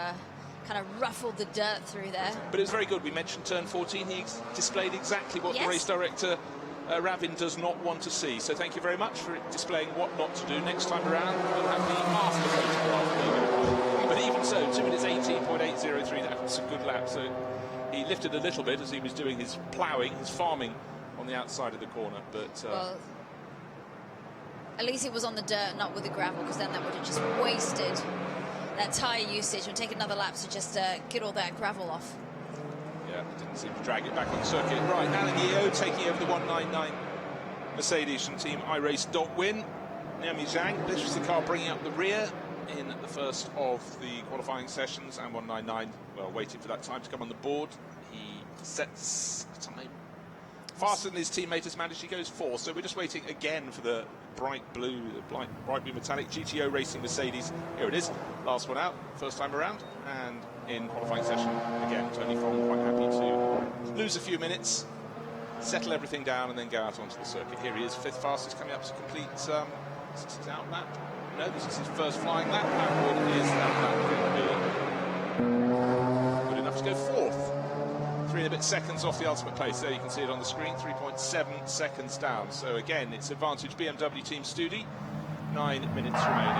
kind of ruffled the dirt through there. But it was very good. We mentioned turn 14. He displayed exactly what the race director Ravin does not want to see. So thank you very much for displaying what not to do. Next time around, we'll have the after photograph. But even so, 2 minutes 18.803, that was a good lap. So he lifted a little bit as he was doing his ploughing, his farming on the outside of the corner. But well, at least it was on the dirt, not with the gravel, because then that would have just wasted that tyre usage. We'll take another lap to just get all that gravel off. Yeah, didn't seem to drag it back on the circuit. Right, Alan Yeo taking over the 199 Mercedes from Team iRace.win. Naomi Zhang, this was the car bringing up the rear in the first of the qualifying sessions, and 199, well, waiting for that time to come on the board. He sets a time faster than his teammate has managed. He goes 4th, so we're just waiting again for the bright blue metallic GTO Racing Mercedes. Here it is, last one out, first time around, and in qualifying session again. Tony Fong quite happy to lose a few minutes, settle everything down, and then go out onto the circuit. Here he is, 5th fastest, coming up to complete his out lap. No, this is his first flying lap. How good is that lap going to be? Good enough to go 4th. 3 and a bit seconds off the ultimate place. There you can see it on the screen, 3.7 seconds down. So again, it's advantage BMW Team Studi. 9 minutes remaining.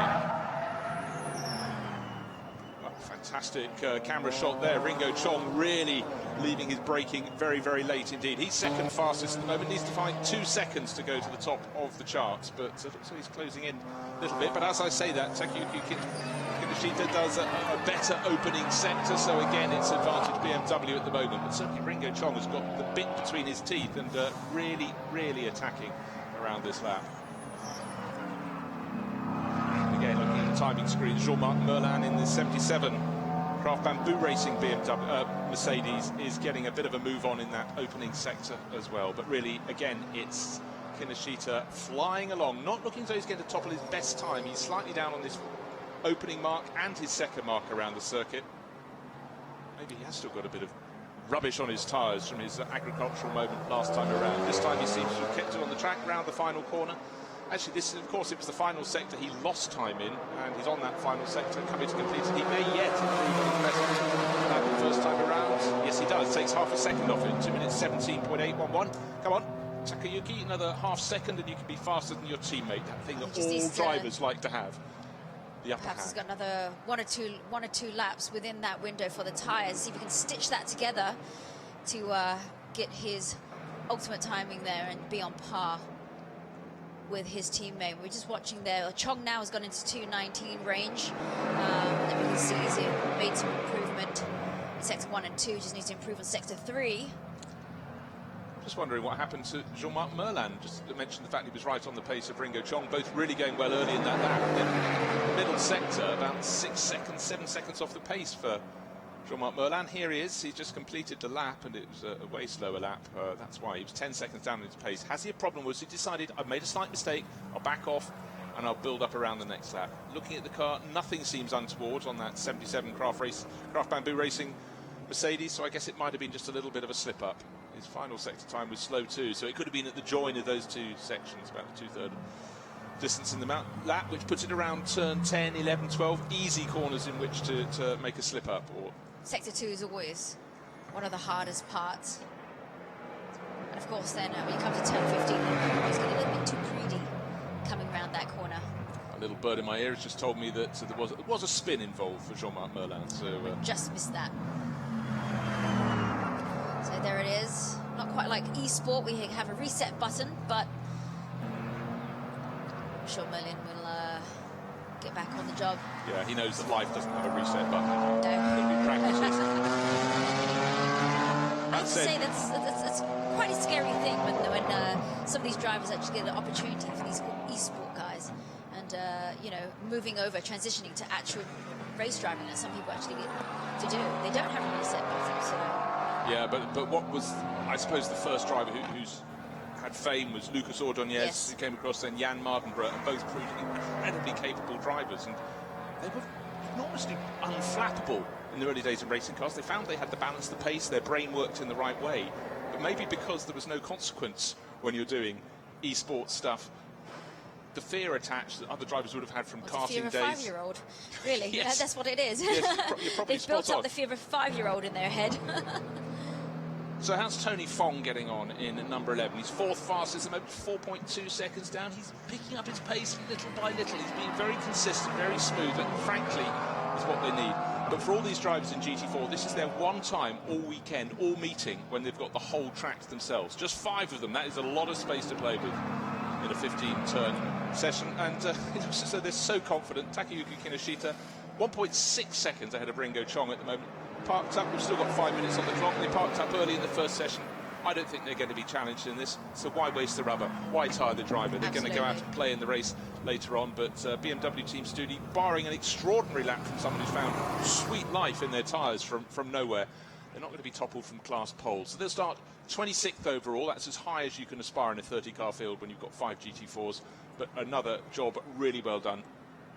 Well, fantastic camera shot there. Ringo Chong really leaving his braking very, very late indeed. He's 2nd fastest at the moment. Needs to find 2 seconds to go to the top of the charts, but looks like he's closing in a little bit. But as I say that, Takayuki Kinoshita does a better opening sector, so again it's advantage BMW at the moment. But certainly Ringo Chong has got the bit between his teeth and really, really attacking around this lap. And again, looking at the timing screen, Jean-Marc Merlin in the 77 Craft Bamboo Racing BMW Mercedes is getting a bit of a move on in that opening sector as well. But really, again, it's Kinoshita flying along, not looking as though he's going to topple his best time. He's slightly down on this opening mark and his second mark around the circuit. Maybe he has still got a bit of rubbish on his tyres from his agricultural moment last time around. This time he seems to have kept it on the track round the final corner. Actually, this, of course, it was the final sector he lost time in, and he's on that final sector coming to complete it. He may yet improve on the best the first time around. Yes, he does. Takes half a second off it. 2 minutes 17.811. Come on, Takayuki, another half second, and you can be faster than your teammate. That thing that all drivers like to have. The upper Perhaps hand. he's got another one or two laps within that window for the tyres. See if he can stitch that together to get his ultimate timing there and be on par with his teammate. We're just watching there. Chong now has gone into 2:19 range. And we can see he's made some improvement in sector 1 and 2. Just needs to improve on sector 3. Just wondering what happened to Jean-Marc Merlan. Just to mention the fact he was right on the pace of Ringo Chong, both really going well early in that lap. And then middle sector, about 6 seconds, 7 seconds off the pace for Jean-Marc Merlan. Here he is. He just completed the lap, and it was a way slower lap. That's why he was 10 seconds down in his pace. Has he a problem? Was he decided, I've made a slight mistake, I'll back off, and I'll build up around the next lap. Looking at the car, nothing seems untoward on that 77 Craft Bamboo Racing Mercedes, so I guess it might have been just a little bit of a slip-up. His final sector time was slow too, so it could have been at the join of those two sections, about the two-third distance in the lap, which puts it around turn 10, 11, 12, easy corners in which to make a slip-up. Or Sector 2 is always one of the hardest parts. And of course then when you come to turn 15, it's getting a little bit too greedy coming around that corner. a little bird in my ear has just told me that there was a spin involved for Jean-Marc Merlan. So just missed that. So there it is. Not quite like eSport, we have a reset button, but I'm sure Merlin will get back on the job. yeah, he knows that life doesn't have a reset button. No. It'll be practices. I have to say that's quite a scary thing when some of these drivers actually get an opportunity for these eSport guys, and you know, moving over, transitioning to actual race driving that some people actually get to do. They don't have a reset button, so. Yeah, but what was, I suppose, the first driver who's had fame was Lucas Ordonez. Yes. Who came across then Jan Mardenborough, and both proved incredibly capable drivers, and they were enormously unflappable in the early days of racing cars. They found they had the balance, the pace, their brain worked in the right way, but maybe because there was no consequence when you're doing eSports stuff, the fear attached that other drivers would have had from karting fear of days. A 5-year-old, really. Yes. That's what it is. Yes, you're probably They've built spot up on. the fear of a 5-year-old in their head. So how's Tony Fong getting on in number 11? He's fourth fastest at the moment, 4.2 seconds down. He's picking up his pace little by little. He's being very consistent, very smooth, and frankly is what they need. But for all these drivers in GT4, this is their one time all weekend, all meeting, when they've got the whole track to themselves. Just 5 of them. That is a lot of space to play with in a 15-turn session. And so they're so confident. Takayuki Kinoshita, 1.6 seconds ahead of Ringo Chong at the moment. Parked up, we've still got 5 minutes on the clock. They parked up early in the first session. I don't think they're going to be challenged in this, so why waste the rubber? Why tire the driver? They're going to go out and play in the race later on, but BMW Team Studi, barring an extraordinary lap from someone who's found sweet life in their tyres from nowhere, they're not going to be toppled from class poles. So they'll start 26th overall. That's as high as you can aspire in a 30-car field when you've got 5 GT4s, but another job really well done,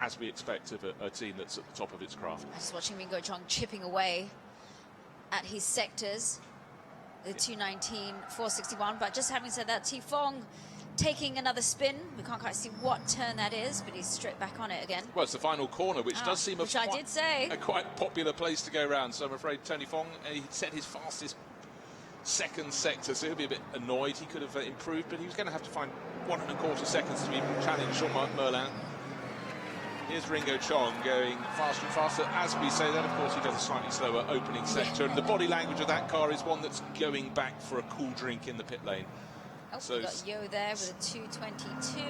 as we expect of a team that's at the top of its craft. I'm just watching Ringo Chong chipping away at his sectors, the 219, 461. But just having said that, T Fong taking another spin. We can't quite see what turn that is, but he's straight back on it again. Well, it's the final corner, which does seem a quite popular place to go around. So I'm afraid Tony Fong, he set his fastest second sector, so he'll be a bit annoyed. He could have improved, but he was going to have to find 1.25 seconds to even challenge Jean-Marc Merlan. Here's Ringo Chong going faster and faster. As we say that, of course, he does a slightly slower opening sector, and the body language of that car is one that's going back for a cool drink in the pit lane. Oh, so we got Yo there with a 222.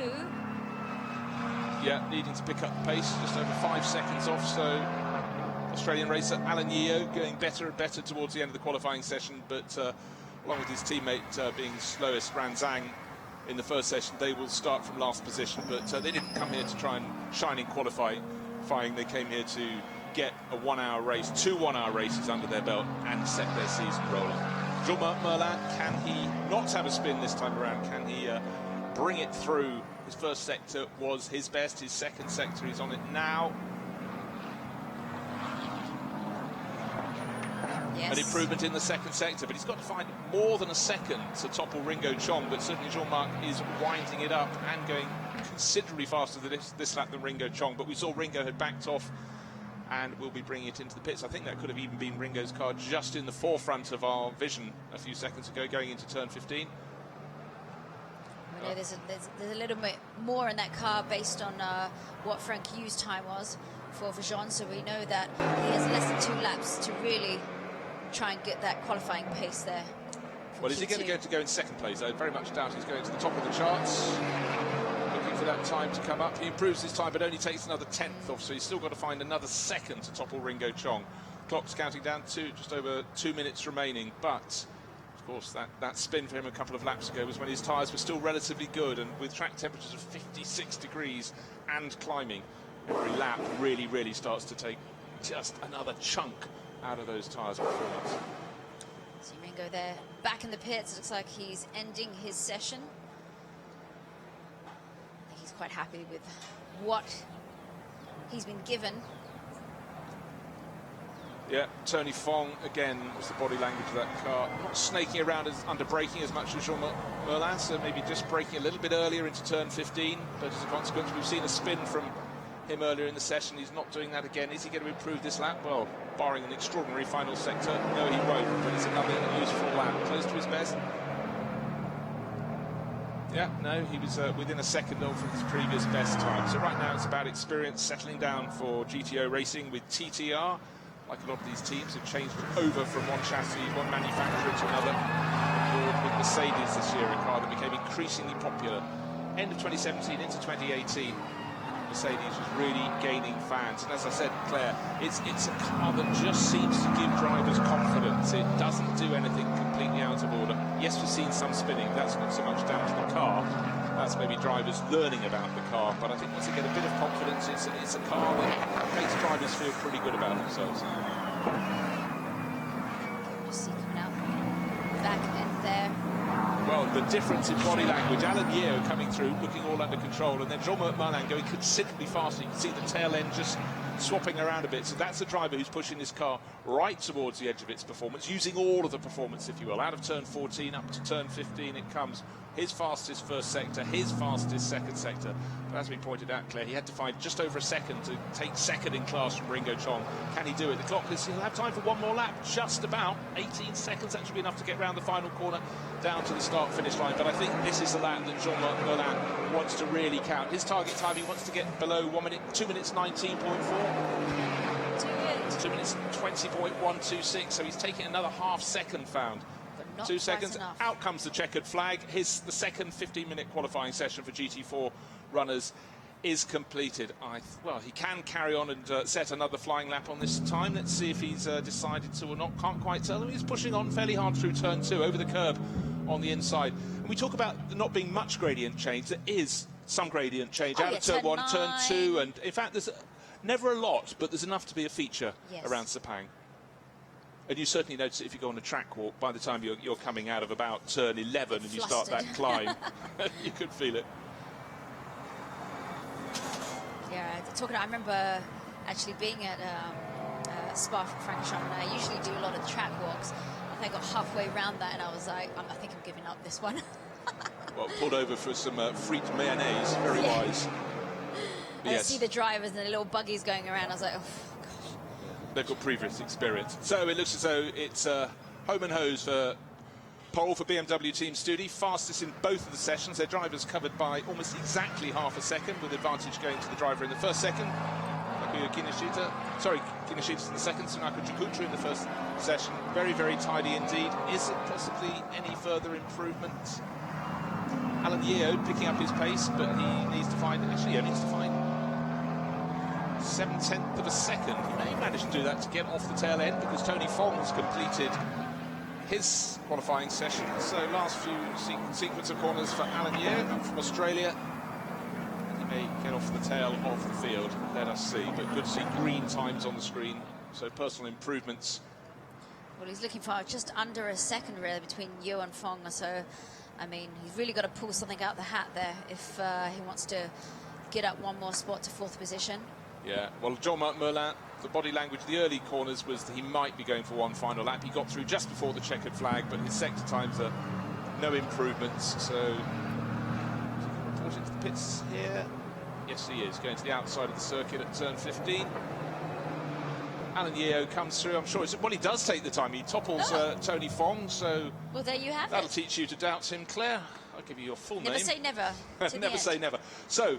Yeah, needing to pick up the pace, just over 5 seconds off. So Australian racer Alan Yeo going better and better towards the end of the qualifying session, but along with his teammate being slowest, Ran Zhang, in the first session, they will start from last position, but they didn't come here to try and shine in qualifying. They came here to get a 1-hour race, 2 one-hour races under their belt and set their season rolling. Jean-Marc Merlan, can he not have a spin this time around? Can he bring it through? His first sector was his best. His second sector, he's on it now. Yes. An improvement in the second sector, but he's got to find more than a second to topple Ringo Chong, but certainly Jean-Marc is winding it up and going considerably faster this lap than Ringo Chong, but we saw Ringo had backed off and will be bringing it into the pits. I think that could have even been Ringo's car just in the forefront of our vision a few seconds ago, going into turn 15. We know there's a little bit more in that car based on what Frank Yu's time was for Jean, so we know that he has less than 2 laps to really try and get that qualifying pace there. Well, is he going to go in second place? I very much doubt he's going to the top of the charts. Looking for that time to come up. He improves his time, but only takes another 10th off, so he's still got to find another second to topple Ringo Chong. Clock's counting down to just over 2 minutes remaining, but Of course, that spin for him a couple of laps ago was when his tyres were still relatively good, and with track temperatures of 56 degrees and climbing, every lap really starts to take just another chunk out of those tyres' performance. So Ringo there, back in the pits. It looks like he's ending his session. I think he's quite happy with what he's been given. Yeah, Tony Fong, again, was the body language of that car. Not snaking around under braking as much as Jean-Marc Merlin, so maybe just braking a little bit earlier into turn 15. But as a consequence, we've seen a spin from him earlier in the session. He's not doing that again. Is he going to improve this lap? Well, barring an extraordinary final sector, no, he won't. But it's another useful lap, close to his best. Yeah, no, he was within a second of his previous best time. So right now it's about experience settling down for GTO racing with TTR. Like a lot of these teams have changed over from one chassis, one manufacturer to another. With Mercedes this year, a car that became increasingly popular. End of 2017 into 2018, Mercedes was really gaining fans. And as I said, Claire, it's a car that just seems to give drivers confidence. It doesn't do anything completely out of order. Yes, we've seen some spinning. That's not so much down to the car. That's maybe drivers learning about the car. But I think once they get a bit of confidence, it's a car that makes drivers feel pretty good about themselves. Just see coming out back in there. Well, the difference in body language, Alan Yeo coming through, looking all under control, and then Jean-Marc Merlin going considerably faster. You can see the tail end just swapping around a bit. So that's a driver who's pushing this car right towards the edge of its performance, using all of the performance, if you will. Out of turn 14 up to turn 15 it comes. His fastest first sector, his fastest second sector. But as we pointed out, Claire, he had to find just over a second to take second in class from Ringo Chong. Can he do it? The clock is, he'll have time for one more lap, just about 18 seconds. That should be enough to get round the final corner down to the start-finish line. But I think this is the lap that Jean-Marc Merlin wants to really count. His target time, he wants to get below 1 minute, 2 minutes 19.4. 2 minutes 20.126, so he's taking another half second found. 2 seconds, enough. Out comes the checkered flag. The second 15-minute qualifying session for GT4 runners is completed. Well, he can carry on and set another flying lap on this time. Let's see if he's decided to or not. Can't quite tell. He's pushing on fairly hard through turn 2, over the curb on the inside. And we talk about there not being much gradient change. There is some gradient change out of turn 1, turn 2, and in fact there's never a lot, but there's enough to be a feature around Sepang. And you certainly notice it if you go on a track walk. By the time you're coming out of about turn 11 and you start that climb, you could feel it. Yeah, I remember actually being at Spa for Francorchamps, and I usually do a lot of track walks. I think I got halfway around that and I was like, I think I'm giving up this one. Well, pulled over for some frites mayonnaise, very wise. I see the drivers and the little buggies going around. I was like, oh. They've got previous experience. So it looks as though it's home and hose for pole for BMW Team Studi. Fastest in both of the sessions. Their drivers covered by almost exactly half a second, with advantage going to the driver in the first second. Kinoshita in the second, Tsunaka Chikutra in the first session. Very, very tidy indeed. Is it possibly any further improvement? Alan Yeo picking up his pace, but he needs to find, actually, he needs to find 7/10 of a second. He may manage to do that to get off the tail end, because Tony Fong has completed his qualifying session. So last few sequence of corners for Alan Yeo from Australia. He may get off the tail of the field. Let us see. But good to see green times on the screen. So personal improvements. Well, he's looking for just under a second really between Yeo and Fong. So, I mean, he's really got to pull something out the hat there if he wants to get up one more spot to 4th position. Yeah, well, Jean-Marc Merlin, the body language of the early corners was that he might be going for one final lap. He got through just before the checkered flag, but his sector times are no improvements. So, reporting to the pits here. Yes, he is going to the outside of the circuit at turn 15. Alan Yeo comes through. I'm sure he does take the time. He topples Tony Fong. So, well, there you have that'll teach you to doubt him, Claire. I'll give you your full name. Never say never. Never say never. So.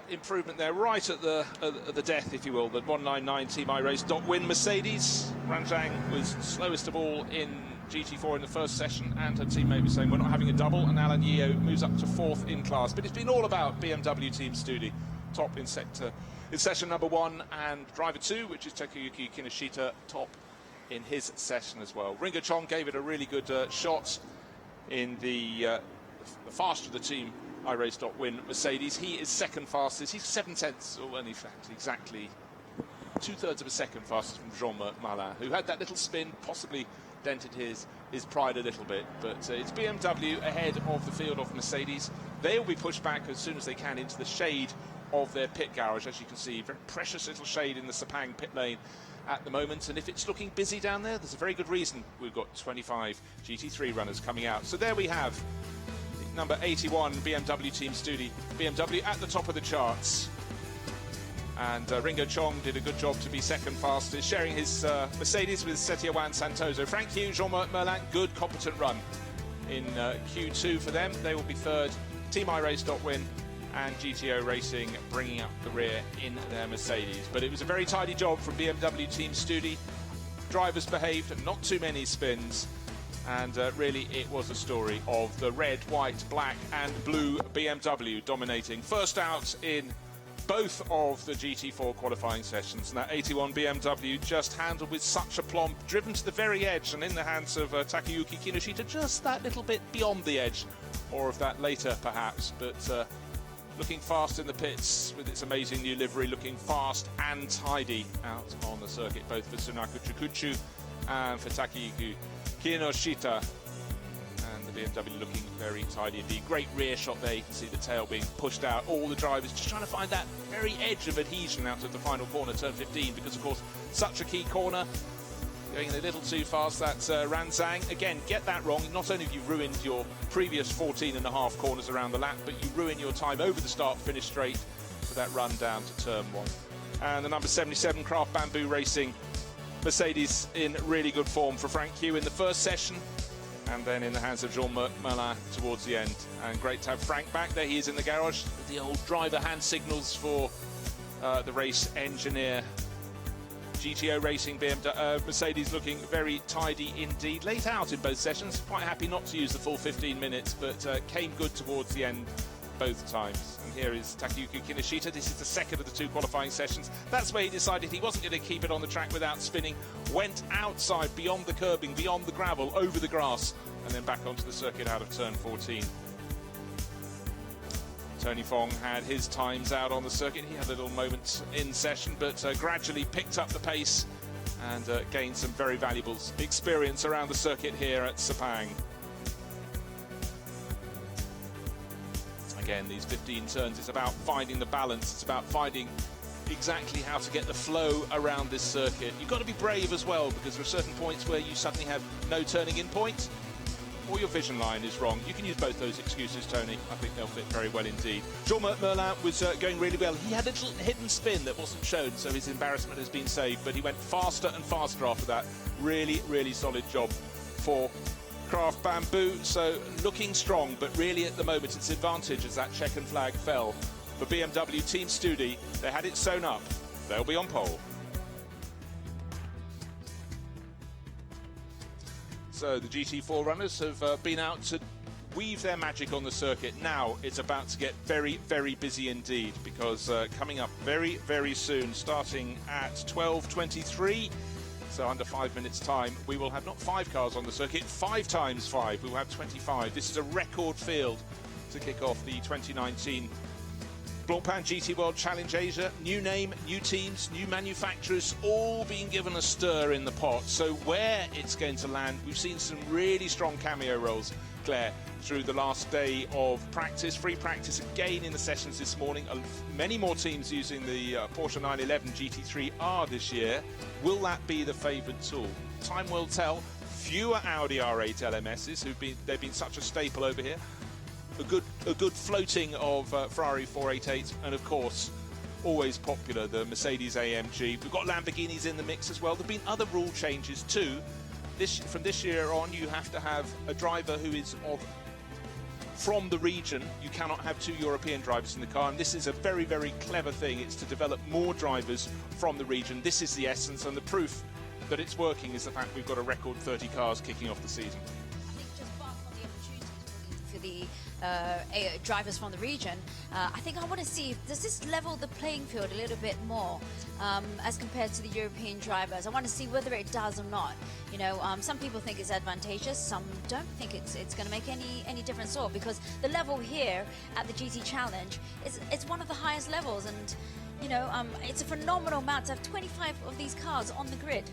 Improvement there, right at the death, if you will. The 199 Team iRace dot win Mercedes. Zhang was slowest of all in GT4 in the first session, and her teammate was saying we're not having a double, and Alan Yeo moves up to 4th in class. But it's been all about BMW Team Studi, top in session number 1, and driver 2, which is Takayuki Kinoshita, top in his session as well. Ringo Chong gave it a really good shot in the faster the team iRace.win Mercedes. He is second fastest. He's 7/10, or in fact exactly 2/3 of a second fastest from Jean-Marc Malin, who had that little spin, possibly dented his pride a little bit. But it's BMW ahead of the field of Mercedes. They'll be pushed back as soon as they can into the shade of their pit garage. As you can see, very precious little shade in the Sepang pit lane at the moment, and if it's looking busy down there, there's a very good reason. We've got 25 GT3 runners coming out. So there we have number 81 BMW Team Studi. BMW at the top of the charts, and Ringo Chong did a good job to be second fastest, sharing his Mercedes with Setiawan Santoso. Frank Hughes, Jean-Marc Merlin, good competent run in Q2 for them. They will be third. Team iRace.win and GTO Racing bringing up the rear in their Mercedes. But it was a very tidy job from BMW Team Studi. Drivers behaved, not too many spins, and really it was a story of the red, white, black and blue BMW dominating. First out in both of the GT4 qualifying sessions, and that 81 BMW just handled with such aplomb, driven to the very edge and in the hands of Takayuki Kinoshita, just that little bit beyond the edge, or of that later perhaps, but looking fast in the pits with its amazing new livery, looking fast and tidy out on the circuit, both for Tsunaku Chukuchu and for Takayuki Kinoshita. And the BMW looking very tidy indeed. Great rear shot there, you can see the tail being pushed out. All the drivers just trying to find that very edge of adhesion out of the final corner, turn 15, because of course such a key corner. Going a little too fast, that's Ranzang. Again, get that wrong. Not only have you ruined your previous 14.5 corners around the lap, but you ruin your time over the start, finish straight for that run down to turn 1. And the number 77 Craft Bamboo Racing Mercedes in really good form for Frank Hugh in the first session, and then in the hands of Jean-Marc Merlin towards the end. And great to have Frank back. There he is in the garage with the old driver hand signals for the race engineer. GTO Racing Mercedes looking very tidy indeed. Late out in both sessions, quite happy not to use the full 15 minutes, but came good towards the end both times. And here is Takayuki Kinoshita. This is the second of the 2 qualifying sessions. That's where he decided he wasn't going to keep it on the track without spinning. Went outside, beyond the curbing, beyond the gravel, over the grass, and then back onto the circuit out of turn 14. Tony Fong had his times out on the circuit. He had a little moment in session, but gradually picked up the pace and gained some very valuable experience around the circuit here at Sepang. Again, these 15 turns, it's about finding the balance. It's about finding exactly how to get the flow around this circuit. You've got to be brave as well, because there are certain points where you suddenly have no turning in point, or your vision line is wrong. You can use both those excuses, Tony. I think they'll fit very well indeed. Jean-Marc Merlin was going really well. He had a little hidden spin that wasn't shown, so his embarrassment has been saved, but he went faster and faster after that. Really, really solid job for Craft Bamboo. So looking strong, but really at the moment it's advantage as that checkered flag fell for BMW Team Studi. They had it sewn up. They'll be on pole. So the GT4 runners have been out to weave their magic on the circuit. Now it's about to get very, very busy indeed, because coming up very, very soon, starting at 12:23, so under 5 minutes time, we will have not 5 cars on the circuit, 5 times 5. We will have 25. This is a record field to kick off the 2019 Blancpain GT World Challenge Asia. New name, new teams, new manufacturers, all being given a stir in the pot. So where it's going to land, we've seen some really strong cameo roles, Claire, through the last day of practice. Free practice again in the sessions this morning. Many more teams using the Porsche 911 GT3R this year. Will that be the favoured tool? Time will tell. Fewer Audi R8 LMSs, they've been such a staple over here. A good floating of Ferrari 488, and of course always popular, the Mercedes AMG. We've got Lamborghinis in the mix as well. There have been other rule changes too. From this year on, you have to have a driver who is from the region. You cannot have 2 European drivers in the car, and this is a very, very clever thing. It's to develop more drivers from the region. This is the essence, and the proof that it's working is the fact we've got a record 30 cars kicking off the season. I think just pass on the opportunities for the drivers from the region. I think I want to see, does this level the playing field a little bit more as compared to the European drivers? I want to see whether it does or not. You know, some people think it's advantageous, some don't think it's going to make any difference at all, because the level here at the GT Challenge it's one of the highest levels, and you know, it's a phenomenal amount to have 25 of these cars on the grid.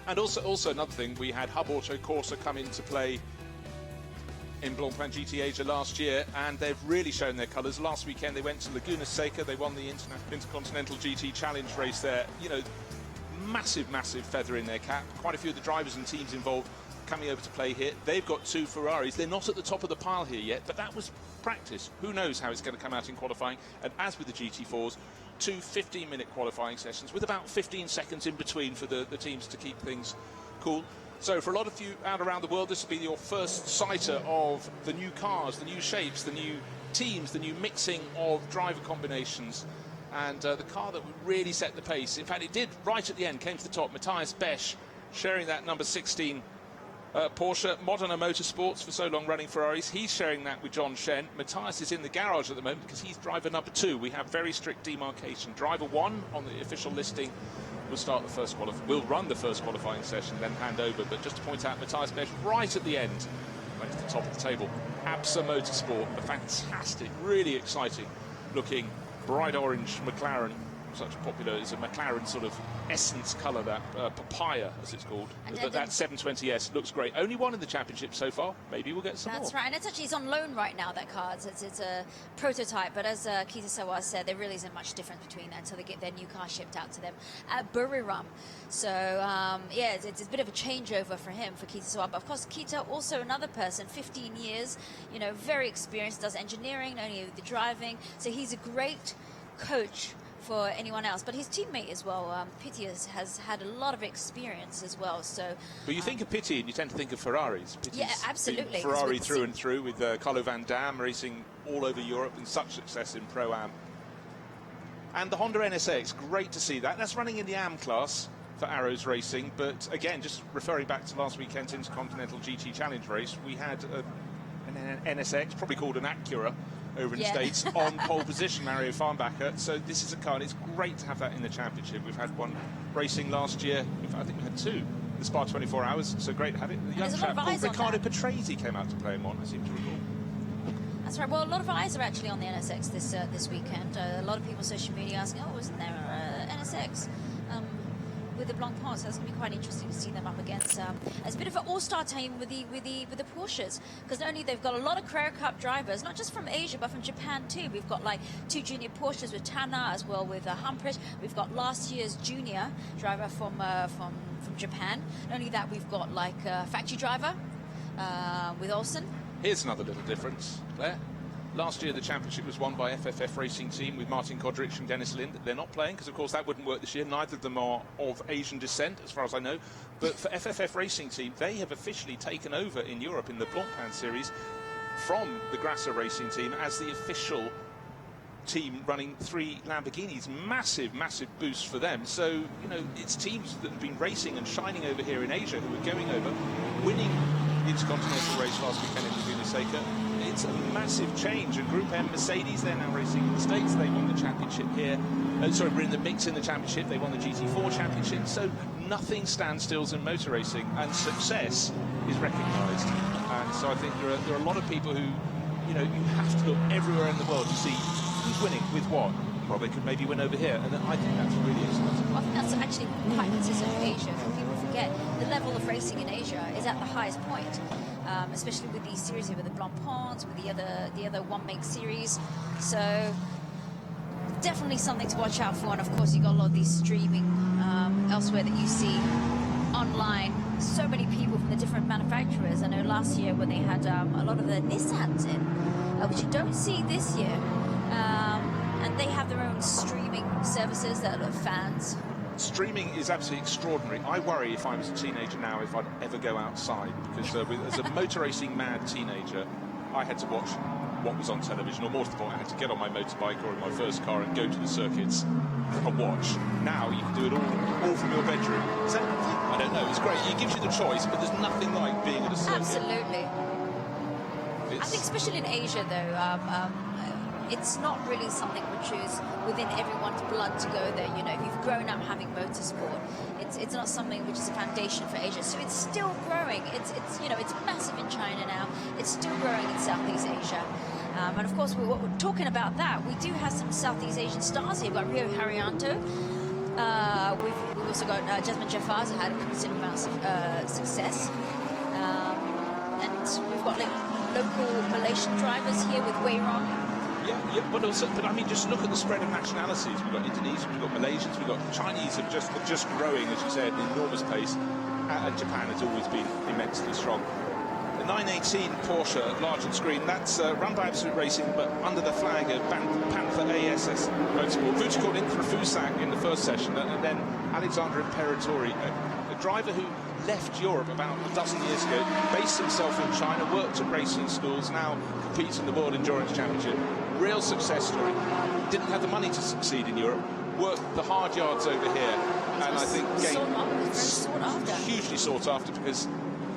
And also another thing, we had Hub Auto Corsa come into play in Blancpain GT Asia last year, and they've really shown their colours. Last weekend they went to Laguna Seca, they won the Intercontinental GT Challenge race there. You know, massive feather in their cap. Quite a few of the drivers and teams involved coming over to play here. They've got 2 Ferraris. They're not at the top of the pile here yet, but that was practice. Who knows how it's going to come out in qualifying. And as with the GT4s, 2 15-minute qualifying sessions with about 15 seconds in between for the teams to keep things cool. So for a lot of you out around the world, this will be your first sighter of the new cars, the new shapes, the new teams, the new mixing of driver combinations, and the car that would really set the pace. In fact, it did right at the end, came to the top. Matthias Besch sharing that number 16 Porsche. Modena Motorsports, for so long running Ferraris, he's sharing that with John Shen. Matthias is in the garage at the moment because he's driver number 2. We have very strict demarcation. Driver 1 on the official listing will start the first will run the first qualifying session, then hand over. But just to point out, Matthias Besch right at the end, went to the top of the table. Absa Motorsport, a fantastic, really exciting looking bright orange McLaren. Such popular, it's a McLaren sort of essence colour, that papaya as it's called. But that 720S looks great. Only one in the championship so far. Maybe we'll get some more. That's right, and it's on loan right now, that car. It's a prototype, but as Kitasawa said, there really isn't much difference between that until they get their new car shipped out to them at Buriram. So yeah, it's a bit of a changeover for him, for Kitasawa. But of course, Kita also another person, 15 years, you know, very experienced, does engineering, not only the driving. So he's a great coach for anyone else, but his teammate as well, Pitti, has had a lot of experience as well. So, but you think of Pitti and you tend to think of Ferraris. Pitti's yeah, absolutely. Ferrari through and through, with Carlo Van Dam racing all over Europe and such success in Pro-Am. And the Honda NSX, great to see that. That's running in the AM class for Arrows Racing, but again, just referring back to last weekend's Intercontinental GT Challenge race, we had an NSX, probably called an Acura, over in the States, on pole position, Mario Farnbacher. So this is a car, and it's great to have that in the championship. We've had one racing last year. In fact, I think we had 2 the Spa 24 Hours, so great to have it. The young chap called Riccardo Patrese came out to play him on, I seem to recall. That's right. Well, a lot of eyes are actually on the NSX this weekend. A lot of people on social media asking, oh, isn't there an NSX with the Blancpain? So that's going to be quite interesting to see them up against. It's a bit of an all-star team with the Porsches, because not only they've got a lot of Carrera Cup drivers, not just from Asia but from Japan too. We've got like 2 junior Porsches with Tana, as well with Humprich. We've got last year's junior driver from Japan. Not only that, we've got like a factory driver with Olsen. Here's another little difference, Claire. Last year, the championship was won by FFF Racing Team with Martin Kodrich and Dennis Lind. They're not playing because, of course, that wouldn't work this year. Neither of them are of Asian descent, as far as I know. But for FFF Racing Team, they have officially taken over in Europe in the Blancpain series from the Grasser Racing Team as the official team running 3 Lamborghinis. Massive boost for them. So, you know, it's teams that have been racing and shining over here in Asia who are going over, winning the Intercontinental race last weekend in Laguna Seca. It's a massive change. And Group M Mercedes, they're now racing in the States. They won the championship here. Sorry, we're in the mix in the championship. They won the GT4 championship. So nothing stands still in motor racing, and success is recognised. And so I think there are a lot of people who, you know, you have to look everywhere in the world to see who's winning with what. Well, they could maybe win over here, and I think that's really exciting. I think that's actually quite consistent with Asia. People forget the level of racing in Asia is at the highest point, especially with these series here, with the Blancpains, with the other one-make series. So definitely something to watch out for. And of course, you got a lot of these streaming elsewhere that you see online. So many people from the different manufacturers. I know last year when they had a lot of the Nissans in, which you don't see this year. And they have their own streaming services that are fans. Streaming is absolutely extraordinary. I worry if I was a teenager now if I'd ever go outside, because as a motor racing mad teenager, I had to watch what was on television, or more to the point, I had to get on my motorbike or in my first car and go to the circuits and watch. Now you can do it all from your bedroom. Is that, I don't know, it's great. It gives you the choice, but there's nothing like being at a circuit. Absolutely. I think especially in Asia, though, it's not really something which is within everyone's blood to go there. You know, if you've grown up having motorsport, it's not something which is a foundation for Asia. So it's still growing. It's you know, it's massive in China now. It's still growing in Southeast Asia. And of course, we're talking about that. We do have some Southeast Asian stars here. We've got Rio Haryanto. We've also got Jasmine Jafar's had a considerable amount of success. And we've got like local Malaysian drivers here with Wei Rong. Yeah, but I mean, just look at the spread of nationalities. We've got Indonesians, we've got Malaysians, we've got Chinese are just growing, as you said, at an enormous pace. And Japan has always been immensely strong. The 918 Porsche, large on screen, that's run by Absolute Racing, but under the flag of Panther ASS Motorsport. Vucicor in for Fusak in the first session, and then Alexander Imperatori, a driver who left Europe about a dozen years ago, based himself in China, worked at racing schools, now competes in the World Endurance Championship. Real success story. Didn't have the money to succeed in Europe, worked the hard yards over here, and I think hugely sought after, because,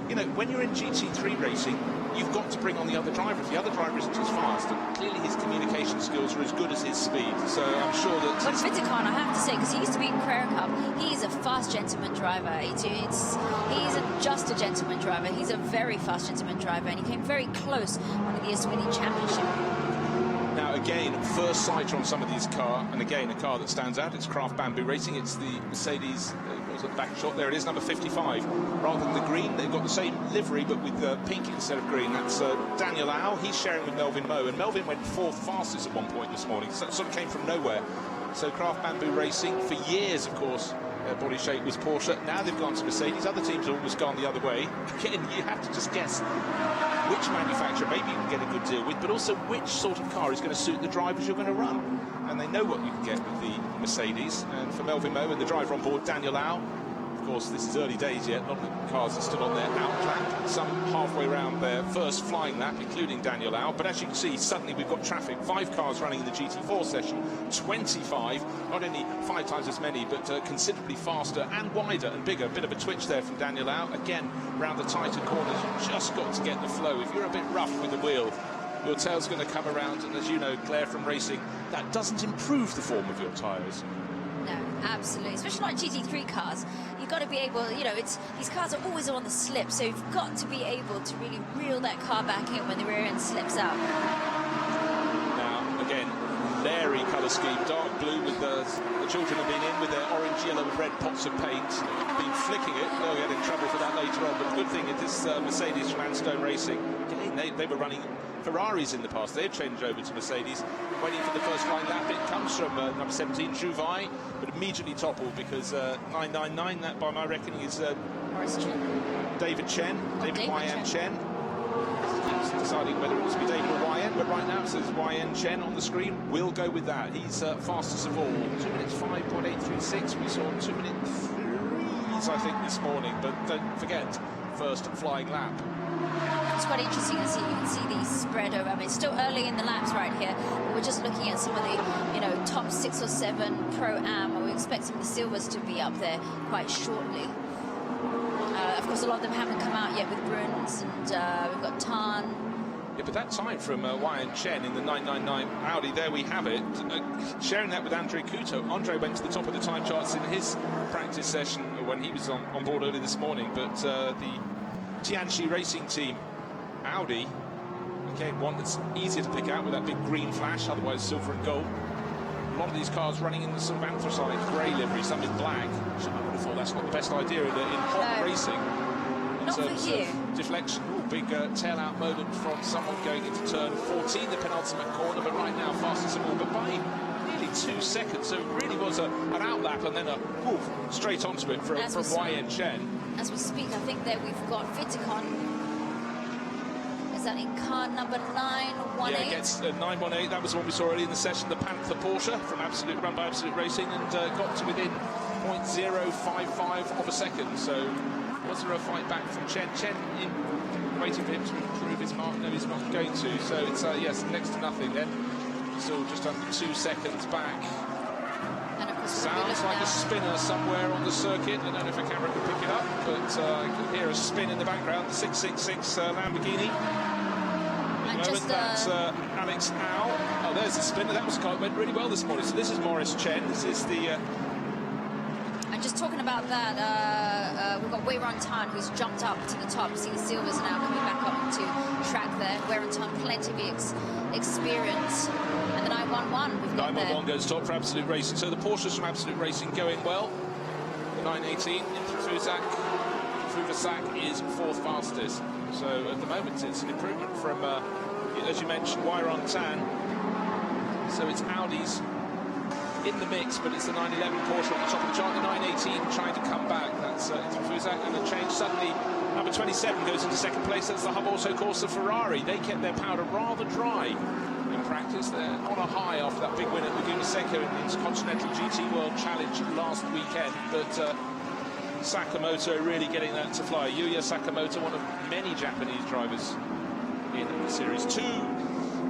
you know, when you're in GT3 racing, you've got to bring on the other driver. If the other driver isn't as fast, and clearly his communication skills are as good as his speed. So I'm sure that... But Viticon, I have to say, because he used to be in Carrera Cup, he's a fast gentleman driver. He isn't just a gentleman driver, he's a very fast gentleman driver, and he came very close one of the years to winning championship. Now, again, first sighter on some of these cars, and again, a car that stands out. It's Craft Bamboo Racing. It's the Mercedes, was it back shot? There it is, number 55. Rather than the green, they've got the same livery, but with pink instead of green. That's Daniel Au. He's sharing with Melvin Moe, and Melvin went fourth fastest at one point this morning. So that sort of came from nowhere. So Craft Bamboo Racing, for years, of course, their body shape was Porsche. Now they've gone to Mercedes. Other teams have almost gone the other way. Again, you have to just guess which manufacturer maybe you can get a good deal with, but also which sort of car is going to suit the drivers you're going to run. And they know what you can get with the Mercedes. And for Melvin Moe and the driver on board, Daniel Au, of course, this is early days yet. None of the cars are still on their out lap. Some halfway around their first flying lap, including Daniel Au. But as you can see, suddenly we've got traffic. 5 cars running in the GT4 session, 25. Not only 5 times as many, but considerably faster and wider and bigger. A bit of a twitch there from Daniel Au. Again, round the tighter corners, you've just got to get the flow. If you're a bit rough with the wheel, your tail's going to come around. And as you know, Claire, from racing, that doesn't improve the form of your tyres. No, absolutely. Especially on GT3 cars, you've got to be able, you know, these cars are always on the slip, so you've got to be able to really reel that car back in when the rear end slips out. Now, again, Larry colour scheme, dark blue, with the children have been in with their orange, yellow and red pots of paint, been flicking it. They'll get in trouble for that later on, but the good thing is this Mercedes from Anstone Racing, again, they were running Ferraris in the past. They've changed over to Mercedes, waiting for the first flying lap. It comes from number 17, Jouvai, but immediately toppled because 999, that by my reckoning is David Chen, David YN Chen. Deciding whether it was be David or YN, but right now it says YN Chen on the screen. We'll go with that. He's fastest of all. 2 minutes 5.836. We saw 2 minutes 3s, I think, this morning, but don't forget, first flying lap. It's quite interesting to see. You can see these spread over. I mean, it's still early in the laps right here, but we're just looking at some of the, you know, top 6 or 7 Pro-Am, and we expect some of the silvers to be up there quite shortly. Of course, a lot of them haven't come out yet with Bruns, and we've got Tan. Yeah, but that time from YN Chen in the 999 Audi, there we have it. Sharing that with Andre Couto. Andre went to the top of the time charts in his practice session when he was on board early this morning, but the Tianchi Racing Team Audi, again, one that's easier to pick out with that big green flash, otherwise silver and gold. A lot of these cars running in the sort of anthracite grey livery, some in black. So I would have thought that's not the best idea in hot racing. Not for you. Deflection. Ooh, big tail out moment from someone going into turn 14, the penultimate corner, but right now fastest of all, but by nearly 2 seconds. So it really was an outlap and then a straight onto it from YN Chen. As we speak, I think that we've got Viticon. Is that in car number 918? Yeah, it gets 918. That was the one we saw early in the session, the Panther Porsche from run by Absolute Racing, and got to within 0.055 of a second. So was there a fight back from Chen? Chen waiting for him to improve his mark. No, he's not going to. So it's yes, next to nothing then. Still just under 2 seconds back. Sounds like a spinner somewhere on the circuit. I don't know if a camera can pick it up, but I can hear a spin in the background. The 666 Lamborghini. moment, just, that's Alex Au. Oh, there's the spinner. That went really well this morning. So this is Maurice Chen. This is the... And just talking about that, we've got Werentan who's jumped up to the top. You see the Silvers now coming back up into track there. Werentan, plenty of experience. And the 911 we've got 911 goes top for Absolute Racing. So the Porsches from Absolute Racing going well. The 918 in Fuvasak is fourth fastest. So at the moment it's an improvement from, as you mentioned, Werentan. So it's Audi's in the mix, but it's the 911 Porsche at the top of the chart. The 918 trying to come back. That's Fuvasak, and a change suddenly. Number 27 goes into second place. That's the Hub Auto Corsa Ferrari. They kept their powder rather dry in practice. They're on a high after that big win at Laguna Seca in the Intercontinental GT World Challenge last weekend. But Sakamoto really getting that to fly. Yuya Sakamoto, one of many Japanese drivers in the Series 2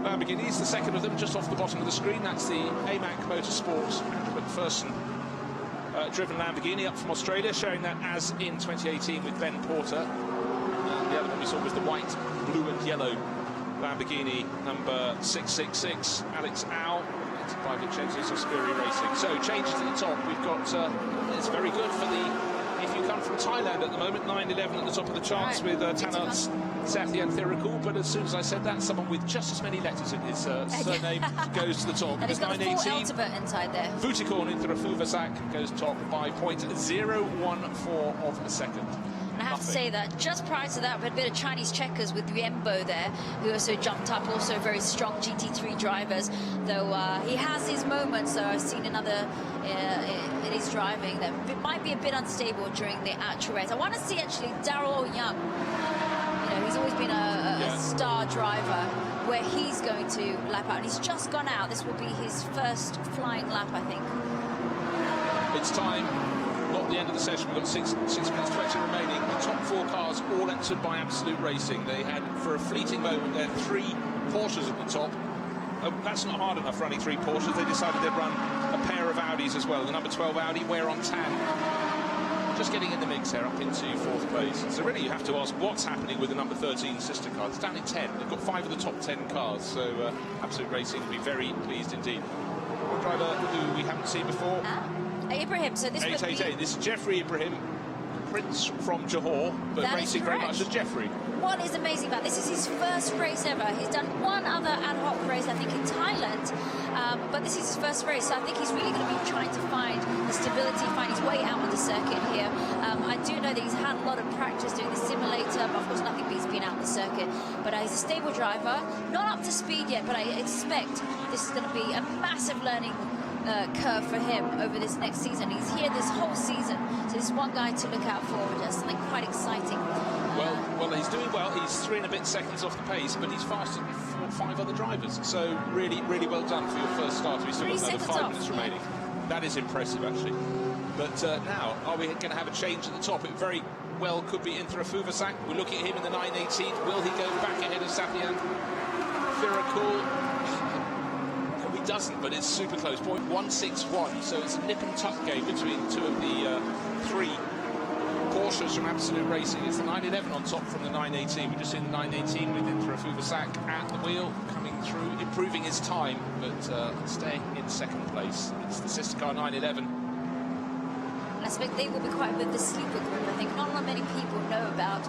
Lamborghinis. The second of them just off the bottom of the screen. That's the AMAC Motorsports McPherson driven Lamborghini up from Australia, showing that as in 2018 with Ben Porter. The other one we saw was the white, blue and yellow Lamborghini number 666, Alex Au, by Vincenzo Sospiri Racing. So changes at the top. We've got, it's very good for the, if you come from Thailand at the moment, 911 at the top of the charts with Tanat Sathian Thirikul, but as soon as I said that, someone with just as many letters in his surname goes to the top. And he's got a full alphabet inside there. Futikorn into Fuvasak goes top by 0.014 of a second. And I have to say that just prior to that, we had a bit of Chinese checkers with Bmw there, who also jumped up, also very strong GT3 drivers, though he has his moments. So I've seen another in his driving that it might be a bit unstable during the actual race. I want to see actually Darrell Young. You know, he's always been a star driver, where he's going to lap out, and he's just gone out. This will be his first flying lap, I think. It's time. Not the end of the session. We've got 6 minutes 20 remaining. The top 4 cars all entered by Absolute Racing. They had, for a fleeting moment, they had 3 Porsches at the top. That's not hard enough running 3 Porsches. They decided they'd run a pair of Audis as well. The number 12 Audi, Werentan, just getting in the mix there, up into 4th place. So really you have to ask what's happening with the number 13 sister car. It's down in 10. They've got 5 of the top 10 cars. So Absolute Racing will be very pleased indeed. One driver who we haven't seen before. Ibrahim, so this 888. This is Geoffrey Ibrahim, Prince from Johor, but racing very much as Geoffrey. What is amazing about this is his first race ever. He's done one other ad hoc race, I think, in Thailand, but this is his first race, so I think he's really going to be trying to find the stability, find his way out on the circuit here. I do know that he's had a lot of practice doing the simulator, but of course nothing beats being out on the circuit. But he's a stable driver, not up to speed yet, but I expect this is going to be a massive learning curve for him over this next season. He's here this whole season, so this is one guy to look out for. Just something quite exciting. Well, he's doing well. He's 3 and a bit seconds off the pace, but he's faster than 4 or 5 other drivers. So really, really well done for your first start. We've still got another 5 minutes remaining. That is impressive, actually. But now, are we going to have a change at the top? It very well could be Inthra Fuvasak. We're looking at him in the 918. Will he go back ahead of Sathian Thirikul? He doesn't, but it's super close. 161, so it's a nip and tuck game between 2 of the 3 Porsches from Absolute Racing. It's the 911 on top from the 918. We've just seen the 918 with Inthra Fuvasak at the wheel, coming through, improving his time, but staying in second place. It's the sister car 911. And I expect they will be quite with the sleeper group. I think not many people know about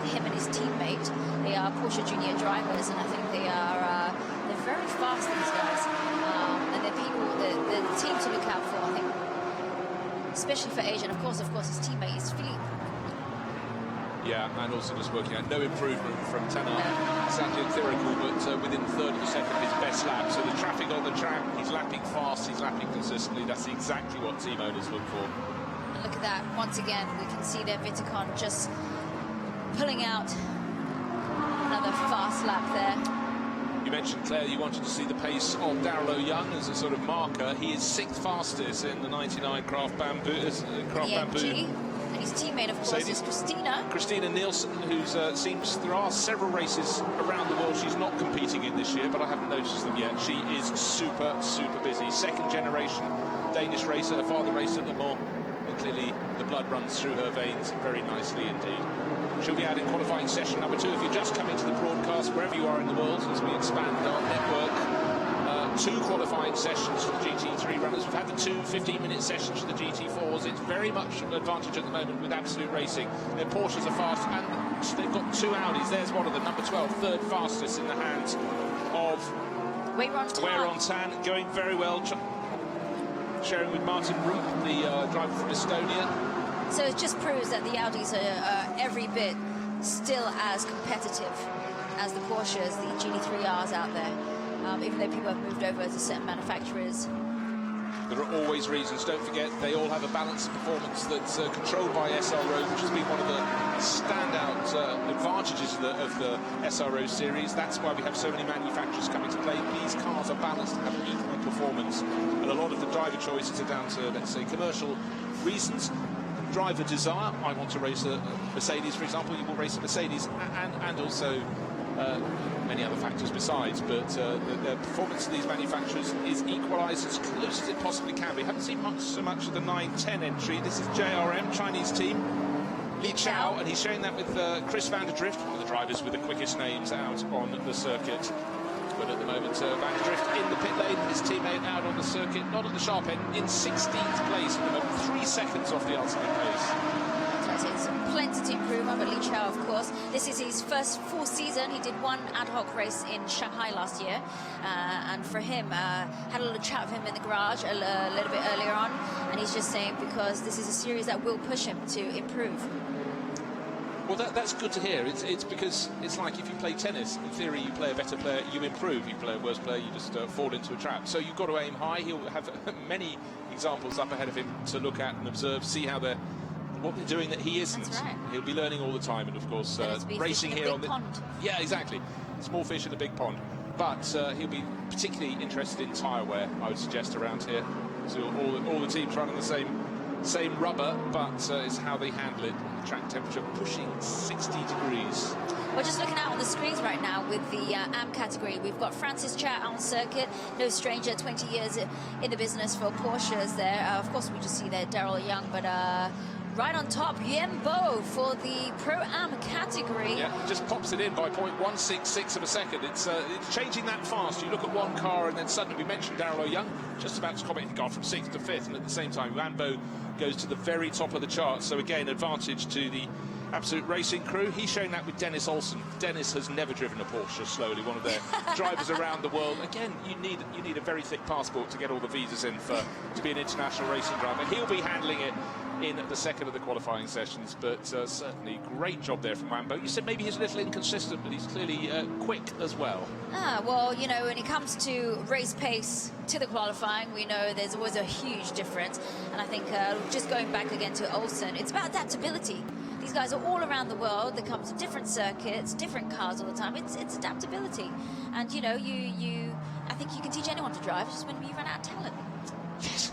him and his teammate. They are Porsche Junior drivers, and I think they are they're very fast, these guys. And they're people, the team to look out for, I think, especially for Asia. And of course, his teammate is Philippe. Yeah, and also just working out no improvement from Tanat Sathian Thirikul, but within 1/3 of a second of his best lap. So the traffic on the track, he's lapping fast, he's lapping consistently. That's exactly what team owners look for. And look at that, once again, we can see there Viticon just pulling out another fast lap there. You mentioned, Claire, you wanted to see the pace of Darrell Young as a sort of marker. He is 6th fastest in the 99 Craft Bamboo. And his teammate, of course, is Christina Nielsen, who's there are several races around the world she's not competing in this year, but I haven't noticed them yet. She is super, super busy. 2nd generation Danish racer, her father raced at Le Mans, and clearly the blood runs through her veins very nicely indeed. She'll be out in qualifying session number 2. If you're just coming to the broadcast, wherever you are in the world, as we expand our network, 2 qualifying sessions for the GT3 runners. We've had the 2 15-minute sessions for the GT4s. It's very much an advantage at the moment with Absolute Racing. Their Porsches are fast, and they've got 2 Audis. There's one of them, number 12, third fastest in the hands of Weiron Tan, going very well, sharing with Martin Brim, the driver from Estonia. So it just proves that the Audis are every bit still as competitive as the Porsches, the GT3Rs out there. Even though people have moved over to certain manufacturers. There are always reasons. Don't forget, they all have a balance of performance that's controlled by SRO, which has been one of the standout advantages of the SRO series. That's why we have so many manufacturers coming to play. These cars are balanced and have equal performance. And a lot of the driver choices are down to, let's say, commercial reasons. Driver desire. I want to race a Mercedes, for example. You will race a Mercedes, and also many other factors besides, but the performance of these manufacturers is equalised as close as it possibly can be. Haven't seen so much of the 9-10 entry. This is JRM, Chinese team, Li Chao, and he's showing that with Chris van der Drift, one of the drivers with the quickest names out on the circuit. But at the moment, Van der Drift in the pit lane, his teammate out on the circuit, not at the sharp end, in 16th place at the moment, 3 seconds off the ultimate pace. There's plenty to improve over Li Chao, of course. This is his first full season. He did 1 ad hoc race in Shanghai last year. And for him, had a little chat with him in the garage a little bit earlier on. And he's just saying because this is a series that will push him to improve. Well, that's good to hear. It's because it's like if you play tennis, in theory, you play a better player, you improve. You play a worse player, you just fall into a trap. So you've got to aim high. He'll have many examples up ahead of him to look at and observe, see how what they're doing that he isn't. That's right. He'll be learning all the time, and of course, racing here on the pond. Yeah, exactly. Small fish in a big pond. But he'll be particularly interested in tyre wear, I would suggest, around here. So all the teams run on the same rubber, but it's how they handle it. Track temperature pushing 60 degrees. We're just looking out on the screens right now with the AM category. We've got Francis Chat on circuit, no stranger, 20 years in the business for Porsches there. Of course, we just see there Daryl Young, but right on top, Yembo for the Pro-Am category. Yeah, just pops it in by 0.166 of a second. It's changing that fast. You look at one car and then suddenly, we mentioned Daryl Young, just about to comment, he's gone from 6th to 5th, and at the same time, Yembo goes to the very top of the chart. So again, advantage to the Absolute Racing crew. He's showing that with Dennis Olsen. Dennis has never driven a Porsche slowly, one of their drivers around the world. Again, you need a very thick passport to get all the visas in to be an international racing driver. He'll be handling it in the second of the qualifying sessions, but certainly great job there from Wambo. You said maybe he's a little inconsistent, but he's clearly quick as well. Well, you know, when it comes to race pace to the qualifying, we know there's always a huge difference, and I think just going back again to Olsen, it's about adaptability. These guys are all around the world. They come to different circuits, different cars all the time. It's adaptability, and you know, I think you can teach anyone to drive, just when you run out of talent. Yes.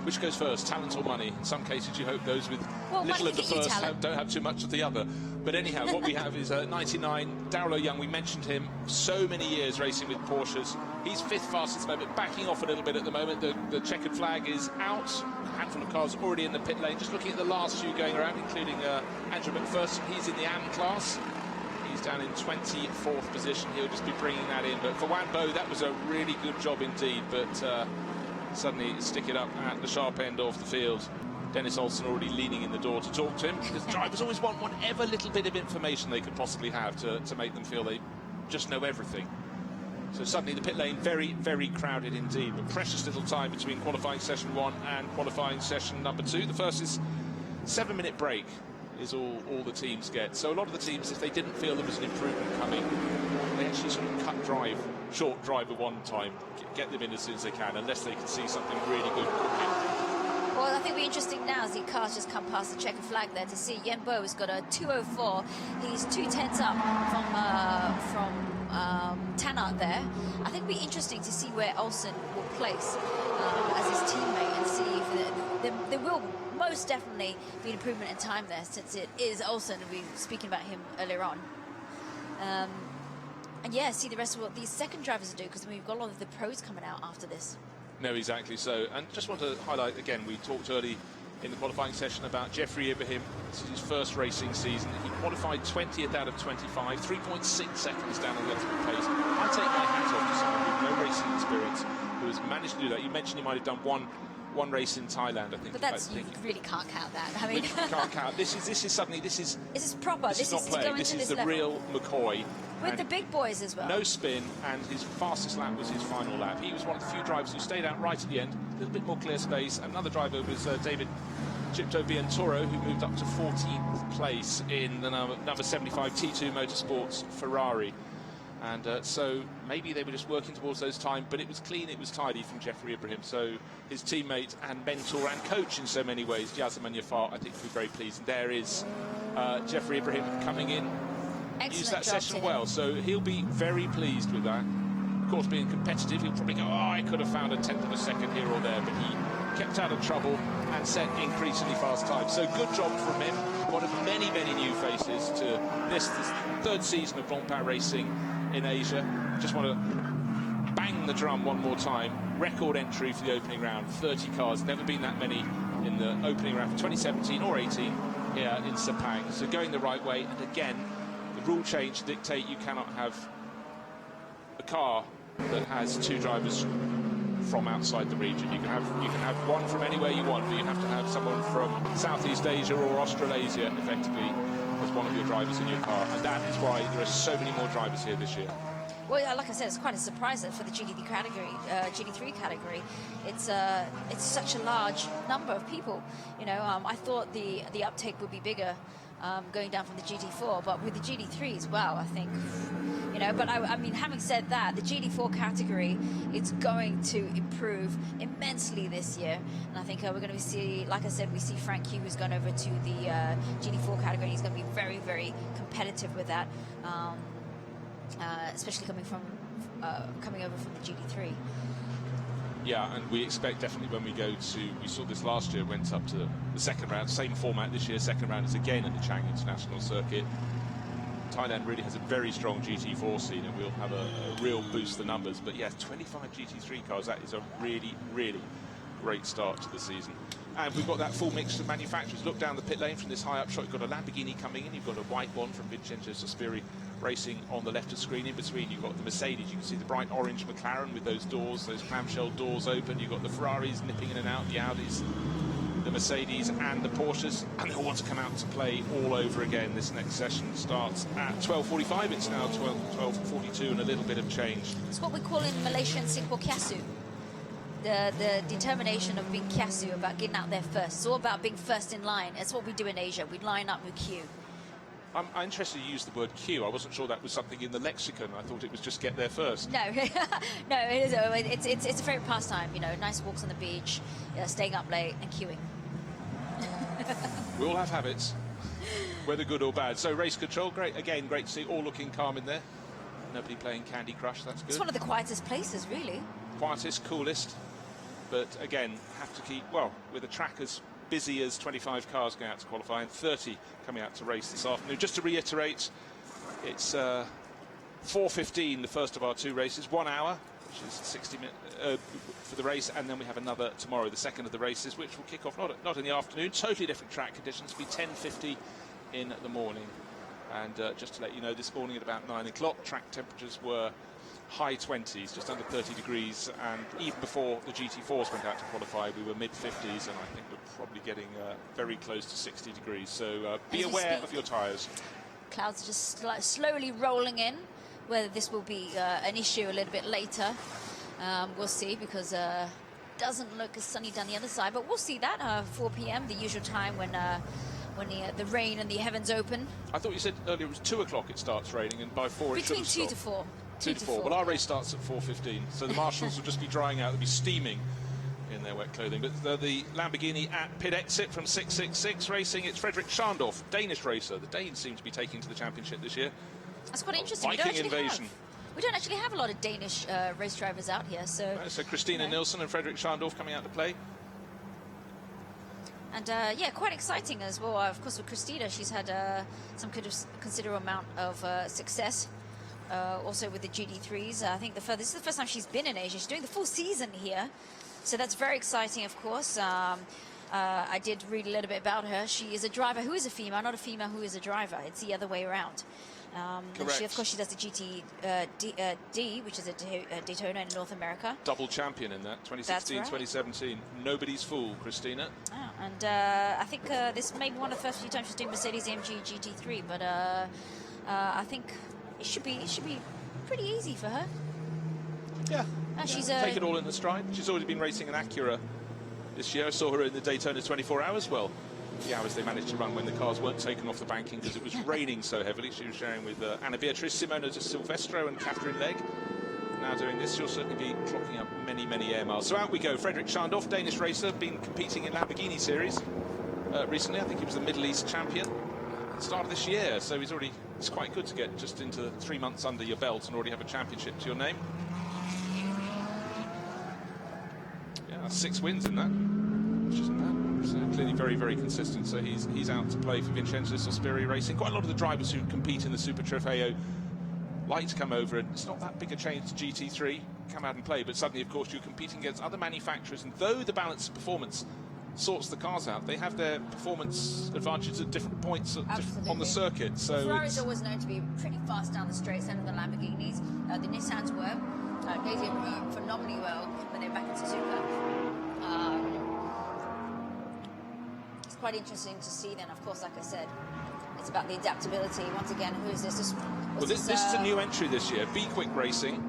Which goes first, talent or money? In some cases, you hope those with little of the first don't have too much of the other. But anyhow, what we have is 99, Daryl Young. We mentioned him, so many years racing with Porsches. He's 5th fastest at the moment, backing off a little bit at the moment. The checkered flag is out. A handful of cars already in the pit lane. Just looking at the last few going around, including Andrew McPherson. He's in the AM class. He's down in 24th position. He'll just be bringing that in. But for Wambo, that was a really good job indeed. But suddenly stick it up at the sharp end of the field. Dennis Olsen already leaning in the door to talk to him, because drivers always want whatever little bit of information they could possibly have to make them feel they just know everything. So suddenly the pit lane very, very crowded indeed, but precious little time between qualifying session 1 and qualifying session number 2. The first is 7-minute break is all the teams get. So a lot of the teams, if they didn't feel there was an improvement coming, they actually sort of short drive at one time, get them in as soon as they can, unless they can see something really good cooking. Well, I think it'll be interesting now as the cars just come past the checkered flag there to see Yembo has got a 2:04. He's 2/10 up from Tanart there. I think it'll be interesting to see where Olsen will place as his teammate, and see if there will most definitely be an improvement in time there, since it is Olsen, and we were speaking about him earlier on. And yeah, see the rest of what these second drivers do, because we've got a lot of the pros coming out after this. No, exactly so. And just want to highlight again, we talked early in the qualifying session about Geoffrey Ibrahim. This is his first racing season. He qualified 20th out of 25, 3.6 seconds down on the ultimate pace. I take my hat off to someone with no racing experience who has managed to do that. You mentioned he might have done one race in Thailand, I think. But that's, you really can't count that. I mean, you can't count. This is suddenly this is proper. This is not playing. This is the level. real McCoy. With the big boys as well. No spin, and his fastest lap was his final lap. He was one of the few drivers who stayed out right at the end. A little bit more clear space. Another driver was David Chipto Biantoro, who moved up to 14th place in the number 75 T2 Motorsports Ferrari. And so maybe they were just working towards those times, but it was clean, it was tidy from Geoffrey Ibrahim. So his teammate and mentor and coach in so many ways, Yazam Yafar, I think will be very pleased. And there is Geoffrey Ibrahim coming in. Used that session well, so he'll be very pleased with that. Of course, being competitive, he'll probably go, oh, I could have found a tenth of a second here or there, but he kept out of trouble and set increasingly fast times. So good job from him. One of many, many new faces to this third season of Blancpain racing in Asia. Just want to bang the drum one more time. Record entry for the opening round, 30 cars. Never been that many in the opening round for 2017 or 18 here in Sepang. So going the right way, and again, the rule change dictate you cannot have a car that has two drivers from outside the region. You can have one from anywhere you want, but you have to have someone from Southeast Asia or Australasia effectively as one of your drivers in your car, and that is why there are so many more drivers here this year. Well, yeah, like I said, it's quite a surprise that for the GT3 category, it's such a large number of people. You know, I thought the uptake would be bigger going down from the GT4, but with the GT3s, wow, I think, you know. But I mean, having said that, the GT4 category, it's going to improve immensely this year, and I think we're going to see, like I said, we see Frank Hugh, who's gone over to the GT4 category. He's going to be very, very competitive with that. Especially coming over from the GT3. Yeah, and we expect definitely when we go to, we saw this last year, went up to the second round, same format this year. Second round is again at the Chang International Circuit. Thailand really has a very strong GT4 scene, and we'll have a real boost the numbers. But yeah, 25 GT3 cars, that is a really, really great start to the season. And we've got that full mix of manufacturers. Look down the pit lane from this high up shot. You've got a Lamborghini coming in. You've got a white one from Vincenzo Sospiri racing on the left of screen. In between, you've got the Mercedes. You can see the bright orange McLaren with those doors, those clamshell doors open. You've got the Ferraris nipping in and out, the Audis, the Mercedes and the Porsches. And they'll want to come out to play all over again. This next session starts at 12:45. It's now 12:42 and a little bit of change. It's what we call in Malaysian Singapore kiasu. The determination of being kiasu, about getting out there first. It's all about being first in line. It's what we do in Asia. We line up with queue. I'm interested you used the word queue. I wasn't sure that was something in the lexicon. I thought it was just get there first. No, no, it is. It's a favorite pastime. You know, nice walks on the beach, staying up late and queuing. We all have habits, whether good or bad. So race control, great. Again, great to see all looking calm in there. Nobody playing Candy Crush. That's good. It's one of the quietest places, really. Quietest, coolest. But again, have to keep, well, with the track as busy as 25 cars going out to qualify and 30 coming out to race this afternoon. Just to reiterate, it's 4:15, the first of our two races, 1 hour, which is 60 minutes for the race, and then we have another tomorrow, the second of the races, which will kick off not in the afternoon, totally different track conditions. It'll be 10:50 in the morning. And just to let you know, this morning at about 9 o'clock, track temperatures were high 20s, just under 30 degrees, and even before the GT4s went out to qualify, we were mid-50s, and I think we're probably getting very close to 60 degrees. So be aware of your tyres. Clouds are just slowly rolling in. Whether this will be an issue a little bit later, we'll see, because it doesn't look as sunny down the other side, but we'll see that. 4 p.m, the usual time when the rain and the heavens open. I thought you said earlier it was 2 o'clock it starts raining, and by 4 it should have stopped. Between 2 to 4. 2 to 4. Well, our race starts at 4:15, so the marshals will just be drying out. They'll be steaming in their wet clothing. But the Lamborghini at pit exit from 666 Racing, it's Fredrik Scharndorf, Danish racer. The Danes seem to be taking to the championship this year. That's quite interesting. Viking invasion. We don't actually have a lot of Danish race drivers out here. So, so Christina Nilsson and Fredrik Scharndorf coming out to play. And yeah, quite exciting as well. Of course, with Christina, she's had some considerable amount of success. Also with the GT3s, I think this is the first time she's been in Asia. She's doing the full season here, So that's very exciting, of course. I did read a little bit about her. She is a driver who is a female, not a female who is a driver. It's the other way around. And she, of course, she does the GT D, which is a Daytona in North America. Double champion in that, 2016, right. 2017. Nobody's fool, Christina. Oh, and I think this may be one of the first few times she's doing Mercedes-AMG GT3, but I think it should be pretty easy for her. Yeah. She's take it all in the stride. She's already been racing an Acura this year. I saw her in the Daytona 24 Hours. Well, the hours they managed to run when the cars weren't taken off the banking because it was raining so heavily. She was sharing with Anna Beatrice, Simona de Silvestro and Catherine Legg. Now doing this, she'll certainly be clocking up many, many air miles. So out we go. Fredrik Schandorf, Danish racer, been competing in Lamborghini Series recently. I think he was the Middle East champion at the start of this year. So it's quite good to get just into 3 months under your belt and already have a championship to your name. Yeah, 6 wins in that, which isn't bad. So clearly very, very consistent. So he's out to play for Vincenzo Sospiri Racing. Quite a lot of the drivers who compete in the Super Trofeo like to come over, and it's not that big a change to GT3, come out and play, but suddenly, of course, you're competing against other manufacturers, and though the balance of performance sorts the cars out, they have their performance advantages at different points on the circuit. So Ferrari's always known to be pretty fast down the straight, and the Lamborghinis. The Nissans were. They did phenomenally well when they were back in Suzuka. It's quite interesting to see then, of course, like I said, it's about the adaptability. Once again, who is this? This is a new entry this year, Be Quick Racing.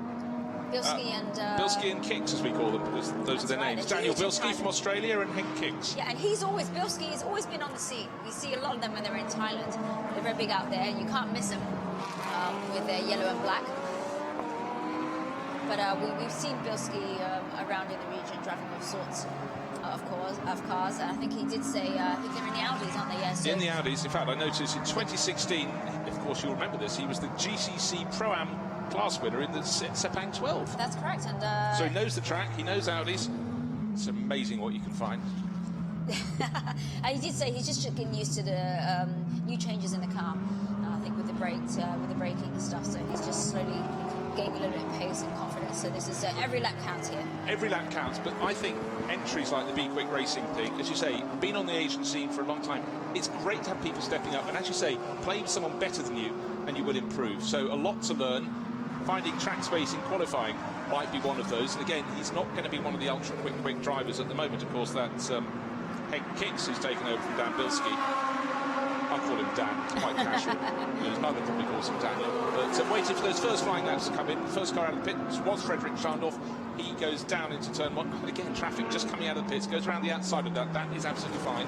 Bilski and Kicks, as we call them, because those are their names. Daniel Bilski from Australia and Henk Kicks. Yeah, and Bilski has always been on the scene. You see a lot of them when they're in Thailand. They're very big out there, and you can't miss them with their yellow and black. But we've seen Bilski around in the region driving all sorts of cars. And I think he did say, I think they're in the Audis, aren't they? Yes. In the Audis. In fact, I noticed in 2016, of course you'll remember this, he was the GCC Pro-Am class winner in the Sepang 12. That's correct. And so he knows the track, he knows Audis. It's amazing what you can find. He did say he's just getting used to the new changes in the car. I think with the brakes, with the braking and stuff. So he's just slowly gaining a little bit of pace and confidence. So this is every lap counts here. Every lap counts, but I think entries like the Be Quick Racing thing, as you say, been on the Asian scene for a long time, it's great to have people stepping up and, as you say, play with someone better than you and you will improve. So a lot to learn. Finding track space in qualifying might be one of those. And again, he's not going to be one of the ultra quick drivers at the moment. Of course, that's Henk Kicks, who's taken over from Dan Bilski. I call him Dan, quite casual. His mother probably calls him Daniel. But waiting for those first flying laps to come in. First car out of the pit was Fredrik Schandorf. He goes down into turn 1. And again, traffic just coming out of the pits, goes around the outside of that. That is absolutely fine.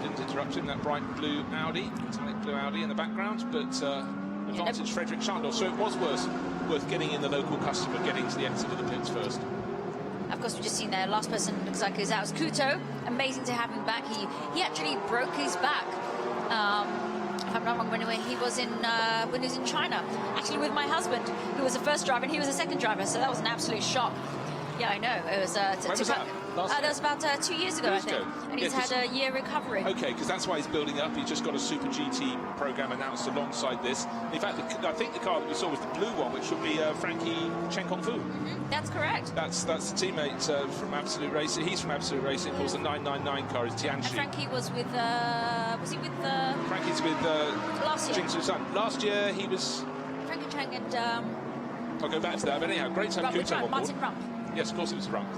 Didn't interrupt him, that bright blue Audi, metallic blue Audi in the background. But advantage Fredrik Schandorf. So it was worth getting in the local customer, getting to the exit of the pits first. Of course, we've just seen there, last person looks like is out was Kuto. Amazing to have him back. He actually broke his back. If I'm not wrong, when he was in China, actually with my husband, who was the first driver and he was the second driver, so that was an absolute shock. Yeah, I know. It was. When was that? That was about 2 years ago, I think. And he's had a year recovery. Okay, because that's why he's building up. He's just got a Super GT program announced alongside this. In fact, I think the car that we saw was the blue one, which would be Frankie Chen Kong Fu. That's correct. That's the teammate from Absolute Racing. He's from Absolute Racing. Of course, the 999 car is Tianxi. And Frankie was with. Frankie's with last year. Jingsu Sun. Last year he was. Frankie Chang and. I'll go back to that. But anyhow, great to have Kuto on board. Martin Rump. Yes, of course it was Rump.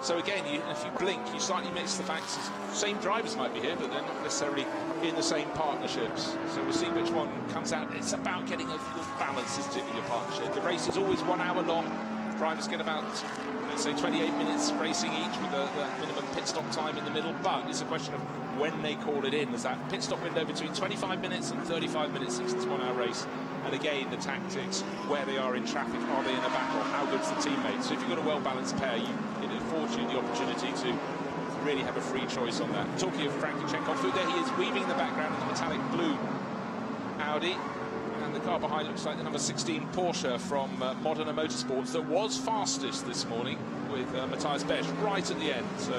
So again, if you blink, you slightly miss the facts. Same drivers might be here, but they're not necessarily in the same partnerships. So we'll see which one comes out. It's about getting a good balance, isn't it, in your partnership? The race is always 1 hour long. Drivers get about, let's say, 28 minutes racing each with the minimum pit stop time in the middle. But it's a question of when they call it in. There's that pit stop window between 25 minutes and 35 minutes since it's 1 hour race. And again, the tactics, where they are in traffic, are they in a battle, how good's the teammate? So if you've got a well-balanced pair, it affords you the opportunity to really have a free choice on that. Talking of Frankie Chen Kong Fu, there he is weaving in the background in the metallic blue Audi. And the car behind looks like the number 16 Porsche from Modern Motorsports that was fastest this morning with Matthias Besch right at the end. So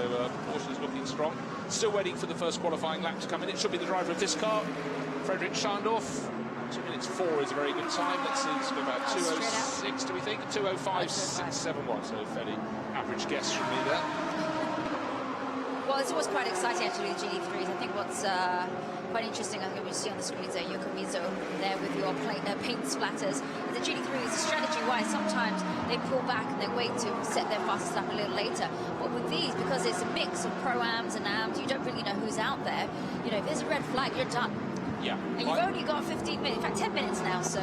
Porsche's looking strong. Still waiting for the first qualifying lap to come in. It should be the driver of this car, Fredrik Schandorf. 2 minutes 4 is a very good time. Let's see, it's about 2:06, do we think? 2:05.671, so fairly average average guess from me there. Well, it's always quite exciting actually with GT3s. I think what's quite interesting, I think we see on the screens there, Yokomizo there with your paint splatters. The GT3 is strategy-wise, sometimes they pull back and they wait to set their fastest lap a little later. But with these, because it's a mix of pro-ams and ams, you don't really know who's out there. You know, if there's a red flag, you're done. Yeah. And you've only got 15 minutes, in fact 10 minutes now, so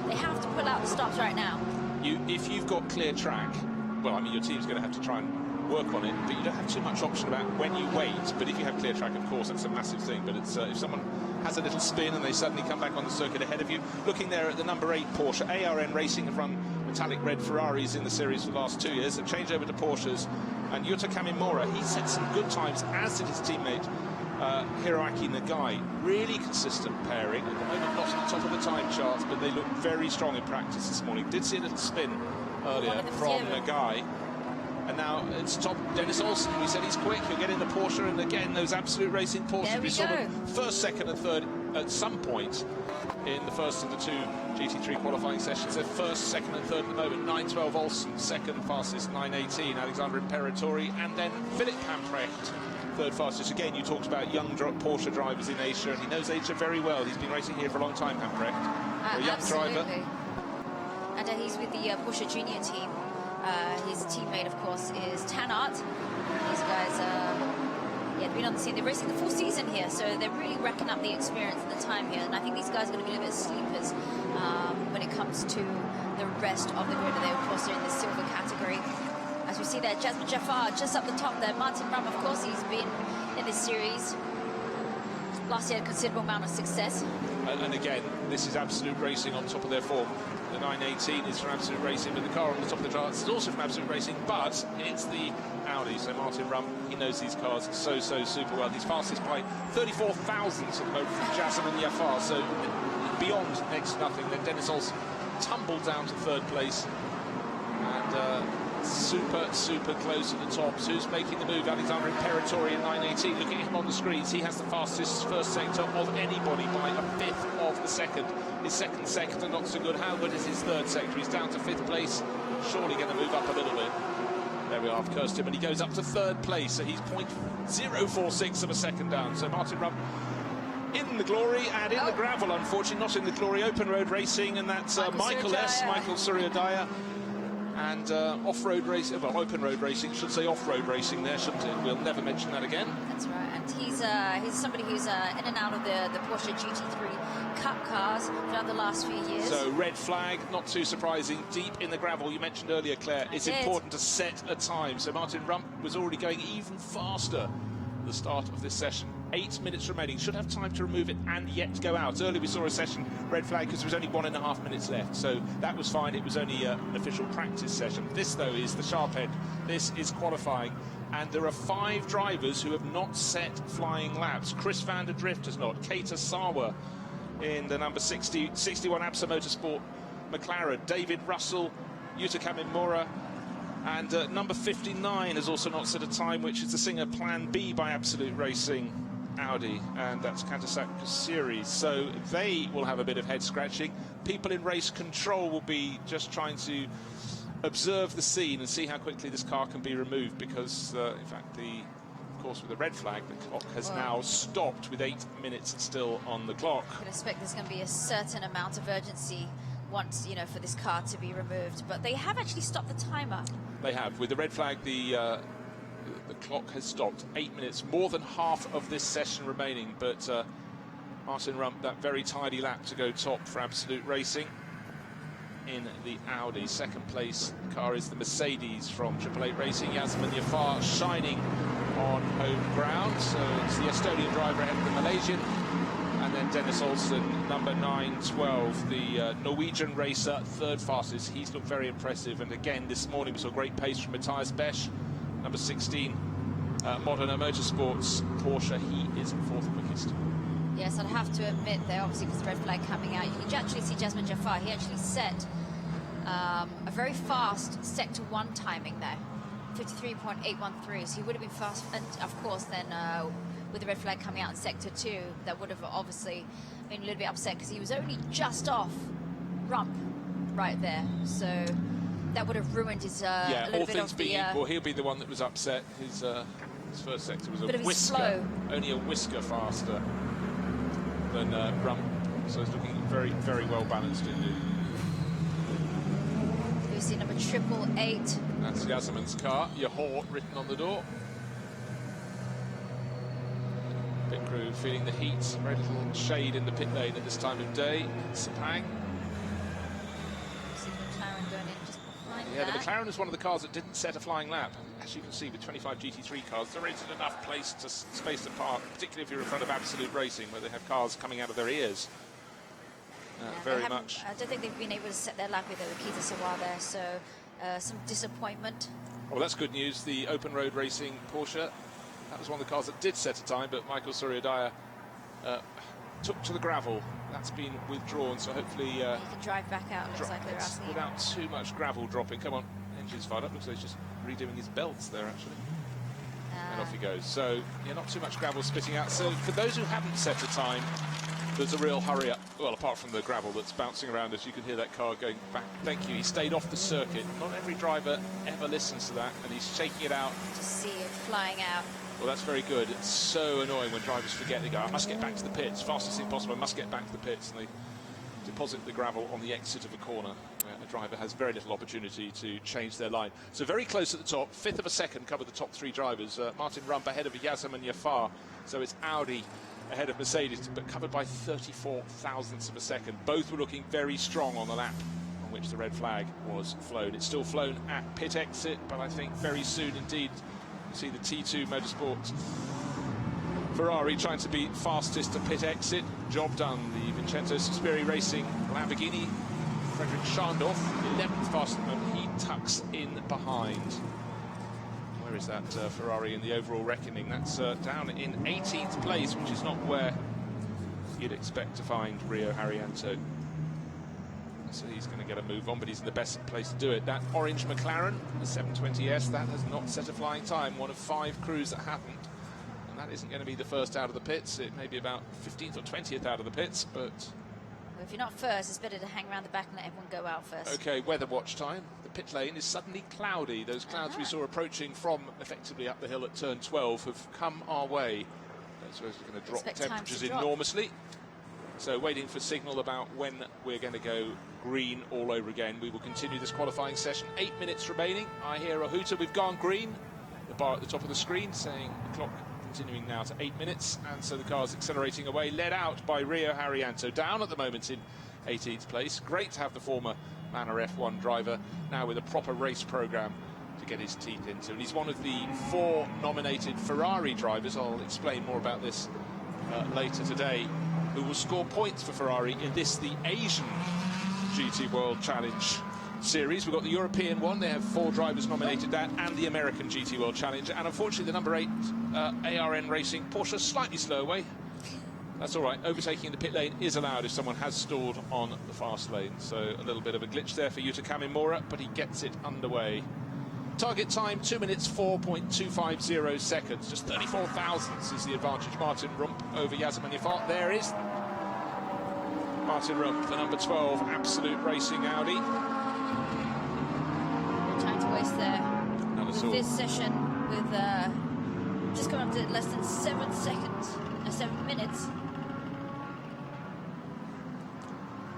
they have to pull out the stops right now. If you've got clear track, well, I mean, your team's going to have to try and work on it, but you don't have too much option about when you wait. But if you have clear track, of course, that's a massive thing. But it's if someone has a little spin and they suddenly come back on the circuit ahead of you. Looking there at the number 8 Porsche, ARN Racing have run metallic red Ferraris in the series for the last 2 years. They've changed over to Porsches, and Yuta Kamimura, he set some good times, as did his teammate Hiroaki Nagai. Really consistent pairing. At the moment, not at the top of the time charts, but they look very strong in practice this morning. Did see a little spin earlier from Nagai. And now it's top Dennis Olsen. We said he's quick. He'll get in the Porsche, and again those Absolute Racing Porsches. We saw them first, second, and third at some point in the first of the 2 GT3 qualifying sessions. They're first, second, and third at the moment. 9:12 Olsen, second fastest. 9:18 Alexander Imperatori, and then Philip Pamprecht, third fastest. Again, you talked about young Porsche drivers in Asia, and he knows Asia very well. He's been racing here for a long time, Pamprecht. A young driver. And he's with the Porsche Junior team. His teammate, of course, is Tanart. These guys, they've been on the scene. They're racing the full season here, so they're really racking up the experience and the time here. And I think these guys are going to be a little bit sleepers when it comes to the rest of the grid. They, of course, are in the silver category. As we see there, Jasmine Jaffar just up the top there. Martin Ram, of course, he's been in this series. Last year, a considerable amount of success. And again, this is Absolute Racing on top of their form. The 918 is from Absolute Racing, but the car on the top of the charts is also from Absolute Racing, but it's the Audi. So Martin Rum, he knows these cars so super well. He's fastest by 34 thousandths at the moment from Jasmine Jaffar, so beyond next to nothing. Then Dennis Olsen tumbled down to third place, and super close at the top. So who's making the move? Alexander Imperatori in 918. Looking at him on the screens, he has the fastest first sector of anybody by a fifth of the second. His second sector not so good. How good is his third sector? He's down to 5th place. Surely going to move up a little bit. There we are, I've cursed him, and he goes up to 3rd place. So he's 0.046 of a second down. So Martin Rum in the glory and in the gravel, unfortunately, not in the glory. Open road racing, and that's Michael S. Michael Suryodaya. And off-road racing, well, open road racing, should say off-road racing there, shouldn't it? We'll never mention that again. That's right, and he's somebody who's in and out of the Porsche GT3 Cup cars throughout the last few years. So red flag, not too surprising, deep in the gravel. You mentioned earlier, Claire, it's important to set a time. So Martin Rump was already going even faster at the start of this session. 8 minutes remaining, should have time to remove it and yet go out. Earlier we saw a session red flag because there was only 1.5 minutes left, so that was fine. It was only an official practice session. This though is the sharp end. This is qualifying, and there are 5 drivers who have not set flying laps. Chris van der Drift has not. Keita Sawa in the number 61 APSA Motorsport McLaren. David Russell, Yuta Kamimura, and number 59 has also not set a time, which is the Singer Plan B by Absolute Racing Audi, and that's Kantasaka Series. So they will have a bit of head scratching. People in race control will be just trying to observe the scene and see how quickly this car can be removed, because in fact of course with the red flag the clock has now stopped with 8 minutes still on the clock. I can expect there's going to be a certain amount of urgency once, you know, for this car to be removed, but they have actually stopped the timer. They have. With the red flag, the clock has stopped. 8 minutes, more than half of this session remaining, but Martin Rump, that very tidy lap to go top for Absolute Racing in the Audi. Second place car is the Mercedes from 888 Racing. Yasmin Jafar shining on home ground, so it's the Estonian driver ahead of the Malaysian, and then Dennis Olsen, number 912, the Norwegian racer, third fastest. He's looked very impressive, and again this morning we saw great pace from Matthias Besch, number 16, Modern Motorsports Porsche. He is 4th quickest. Yes, I'd have to admit there, obviously, because the red flag coming out, you can actually see Jasmine Jaffar. He actually set a very fast Sector 1 timing there, 53.813, so he would have been fast, and of course then with the red flag coming out in Sector 2, that would have obviously been a little bit upset, because he was only just off Rump right there. So that would have ruined his yeah, a little all bit things of being the equal, he'll be the one that was upset. His first sector was a bit of his whisker, flow. only a whisker faster than Rump. So it's looking very, very well balanced indeed. We see number 888. That's Yasmin's car, Yahor written on the door. Pit crew feeling the heat, very little shade in the pit lane at this time of day. Sepang. See the McLaren going in just behind Yeah, that. the McLaren is one of the cars that didn't set a flying lap. As you can see, with 25 GT3 cars, there isn't enough place to space to park, particularly if you're in front of Absolute Racing, where they have cars coming out of their ears. Very much. I don't think they've been able to set their lap with Kita Sawa there, so some disappointment. Well, that's good news. The open road racing Porsche, that was one of the cars that did set a time, but Michael Suriadaya took to the gravel. That's been withdrawn, so hopefully You can drive back out. Looks like they're asking him. without too much gravel dropping. Come on, engine's fired up. Looks like he's just redoing his belts there, actually. And off he goes. So, yeah, not too much gravel spitting out. So, for those who haven't set a time, there's a real hurry up. Well, apart from the gravel that's bouncing around us, you can hear that car going back. Thank you. He stayed off the circuit. Not every driver ever listens to that, and he's shaking it out. To see it flying out. Well, that's very good. It's so annoying when drivers forget. They go, I must get back to the pits. Fastest thing possible, I must get back to the pits. And they deposit the gravel on the exit of a corner, where a driver has very little opportunity to change their line. So very close at the top. 1/5 of a second cover the top 3 drivers. Martin Rump ahead of Yazam and Jafar. So it's Audi ahead of Mercedes, but covered by 34 thousandths of a second. Both were looking very strong on the lap on which the red flag was flown. It's still flown at pit exit, but I think very soon indeed you see the T2 Motorsports Ferrari trying to be fastest to pit exit. Job done. The Vincenzo Sospiri Racing Lamborghini, Frederick Schandorf, 11th fastest at the moment. He tucks in behind. Where is that Ferrari in the overall reckoning? That's down in 18th place, which is not where you'd expect to find Rio Haryanto. So he's going to get a move on, but he's in the best place to do it. That orange McLaren, the 720S, that has not set a flying time. One of 5 crews that haven't. And that isn't going to be the first out of the pits. It may be about 15th or 20th out of the pits, but... Well, if you're not first, it's better to hang around the back and let everyone go out first. OK, weather watch time. The pit lane is suddenly cloudy. Those clouds we saw approaching from effectively up the hill at turn 12 have come our way. So it's going to drop temperatures enormously. So waiting for signal about when we're going to go green all over again. We will continue this qualifying session. 8 minutes remaining. I hear a hooter. We've gone green. The bar at the top of the screen saying the clock continuing now to 8 minutes. And so the car's accelerating away, led out by Rio Haryanto. Down at the moment in 18th place. Great to have the former Manor F1 driver now with a proper race programme to get his teeth into. And he's one of the 4 nominated Ferrari drivers. I'll explain more about this later today, who will score points for Ferrari in this, the Asian GT World Challenge series. We've got the European one, they have 4 drivers nominated that, and the American GT World Challenge. And unfortunately, the number 8 ARN Racing Porsche slightly slow away. That's all right, overtaking in the pit lane is allowed if someone has stalled on the fast lane. So a little bit of a glitch there for Yuta Kamimura, but he gets it underway. Target time, 2 minutes, 4.250 seconds. Just 34 thousandths is the advantage. Martin Rump over Yazam Jafar. There is Martin Rump, the number 12 Absolute Racing Audi. No time to waste there. With this session, with just coming up to less than 7 seconds, 7 minutes.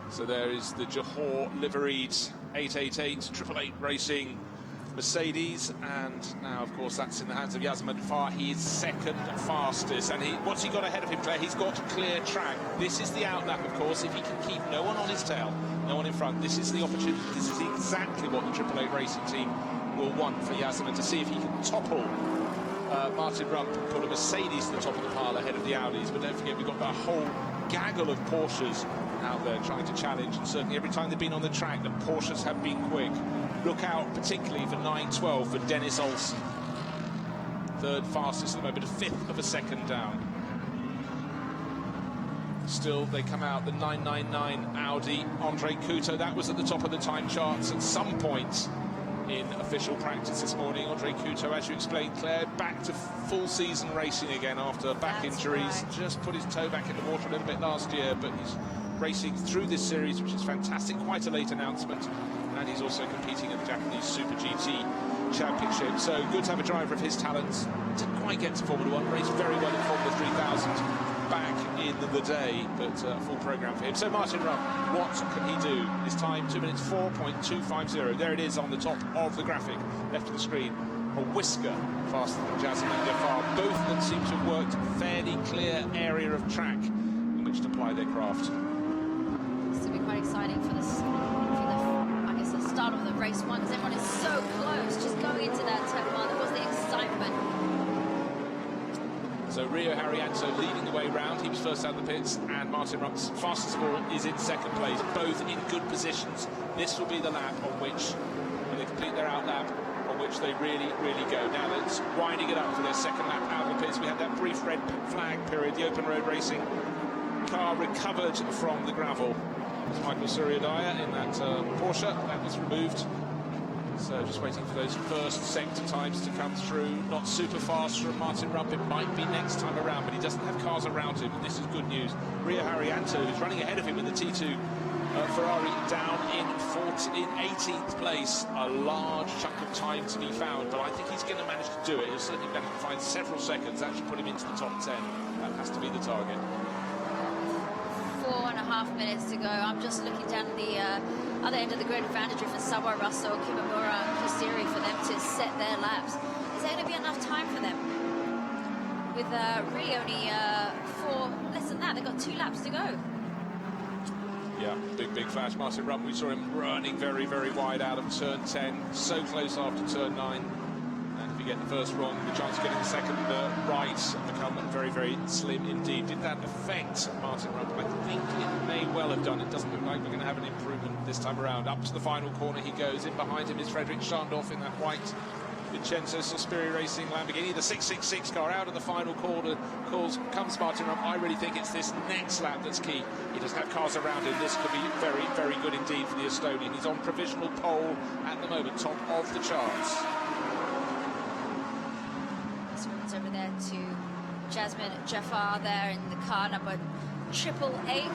So there is the Johor liveried 888 888 Racing Mercedes, and now of course that's in the hands of Yazam Jafar. He is second fastest, and what's he got ahead of him, Claire? He's got clear track. This is the outlap, of course. If he can keep no one on his tail, no one in front, this is the opportunity. This is exactly what the Triple 8 Racing team will want for Yazam, and to see if he can topple Martin Rump and put a Mercedes to the top of the pile ahead of the Audis. But don't forget, we've got that whole gaggle of Porsches out there trying to challenge, and certainly every time they've been on the track, the Porsches have been quick. Look out particularly for 912 for Dennis Olsen. 3rd fastest at the moment, a 1/5 of a second down. Still, they come out, the 999 Audi, Andre Couto, that was at the top of the time charts at some point in official practice this morning. Andre Couto, as you explained, Claire, back to full season racing again after back injuries. Right. Just put his toe back in the water a little bit last year, but he's racing through this series, which is fantastic. Quite a late announcement. And he's also competing at the Japanese Super GT Championship. So good to have a driver of his talents. Didn't quite get to Formula 1, raced very well in Formula 3000 back in the day, but full programme for him. So Martin Rupp, what can he do? His time, 2 minutes 4.250. There it is on the top of the graphic, left of the screen. A whisker faster than Jasmine and Jaffar. Both of them seem to have worked a fairly clear area of track in which to apply their craft. This will be quite exciting for this, I guess, the start of the race one, because everyone is so close, just going into that turn one. That was the excitement. So Rio Haryanto leading the way round. He was first out of the pits, and Martin Rupp's fastest of all is in second place, both in good positions. This will be the lap on which, when they complete their out lap, on which they really go. Now that's winding it up for their second lap out of the pits. We had that brief red flag period. The open road racing car recovered from the gravel. It's Michael Suriadaya in that Porsche. That was removed. So just waiting for those first sector times to come through. Not super fast from Martin Rupp. It might be next time around, but he doesn't have cars around him, and this is good news. Rio Haryanto, who's running ahead of him in the T2 Ferrari, down in 18th place. A large chunk of time to be found, but I think he's going to manage to do it. He'll certainly manage to find several seconds. That should put him into the top 10. That has to be the target. 4.5 minutes to go. I'm just looking down at the other end of the grid. Advantage for Sawa, Russell, Kimamura, and Kusiri for them to set their laps. Is there going to be enough time for them? With really only less than that. They've got 2 laps to go. Yeah, big flash. Martin Rupp, we saw him running very wide out of turn 10. So close after turn 9. And if you get the first wrong, the chance of getting the second right become very slim indeed. Did that affect Martin Rupp? I think it may well have done. It doesn't look like we're going to have an improvement this time around. Up to the final corner he goes. In behind him is Frederick Schandorf in that white Vincenzo Sospiri Racing Lamborghini. The 666 car out of the final corner comes Martin Rupp. I really think it's this next lap that's key. He doesn't have cars around him. This could be very good indeed for the Estonian. He's on provisional pole at the moment, top of the charts. Over there to Jasmine Jaffar there in the car number 888.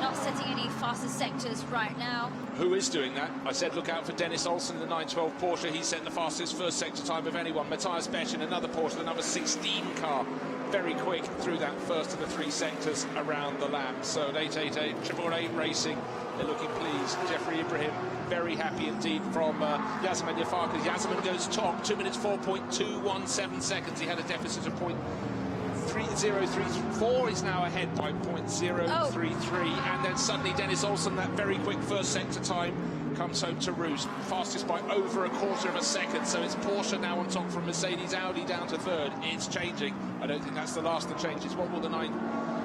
Not setting any faster sectors right now. Who is doing that? I said look out for Dennis Olsen in the 912 Porsche. He set the fastest first sector time of anyone. Matthias Besch in another Porsche, the number 16 car. Very quick through that first of the 3 sectors around the lap. So at 888, 888 Racing, they're looking pleased. Geoffrey Ibrahim, very happy indeed from Yasemin Jaffar, because Yasemin goes top, 2 minutes 4.217 seconds. He had a deficit of 0.3034. He's now ahead by 0.033. And then suddenly Dennis Olsen, that very quick first sector time, comes home to roost. Fastest by over a quarter of a second. So it's Porsche now on top from Mercedes, Audi down to third. It's changing. I don't think that's the last that changes. What will the 9...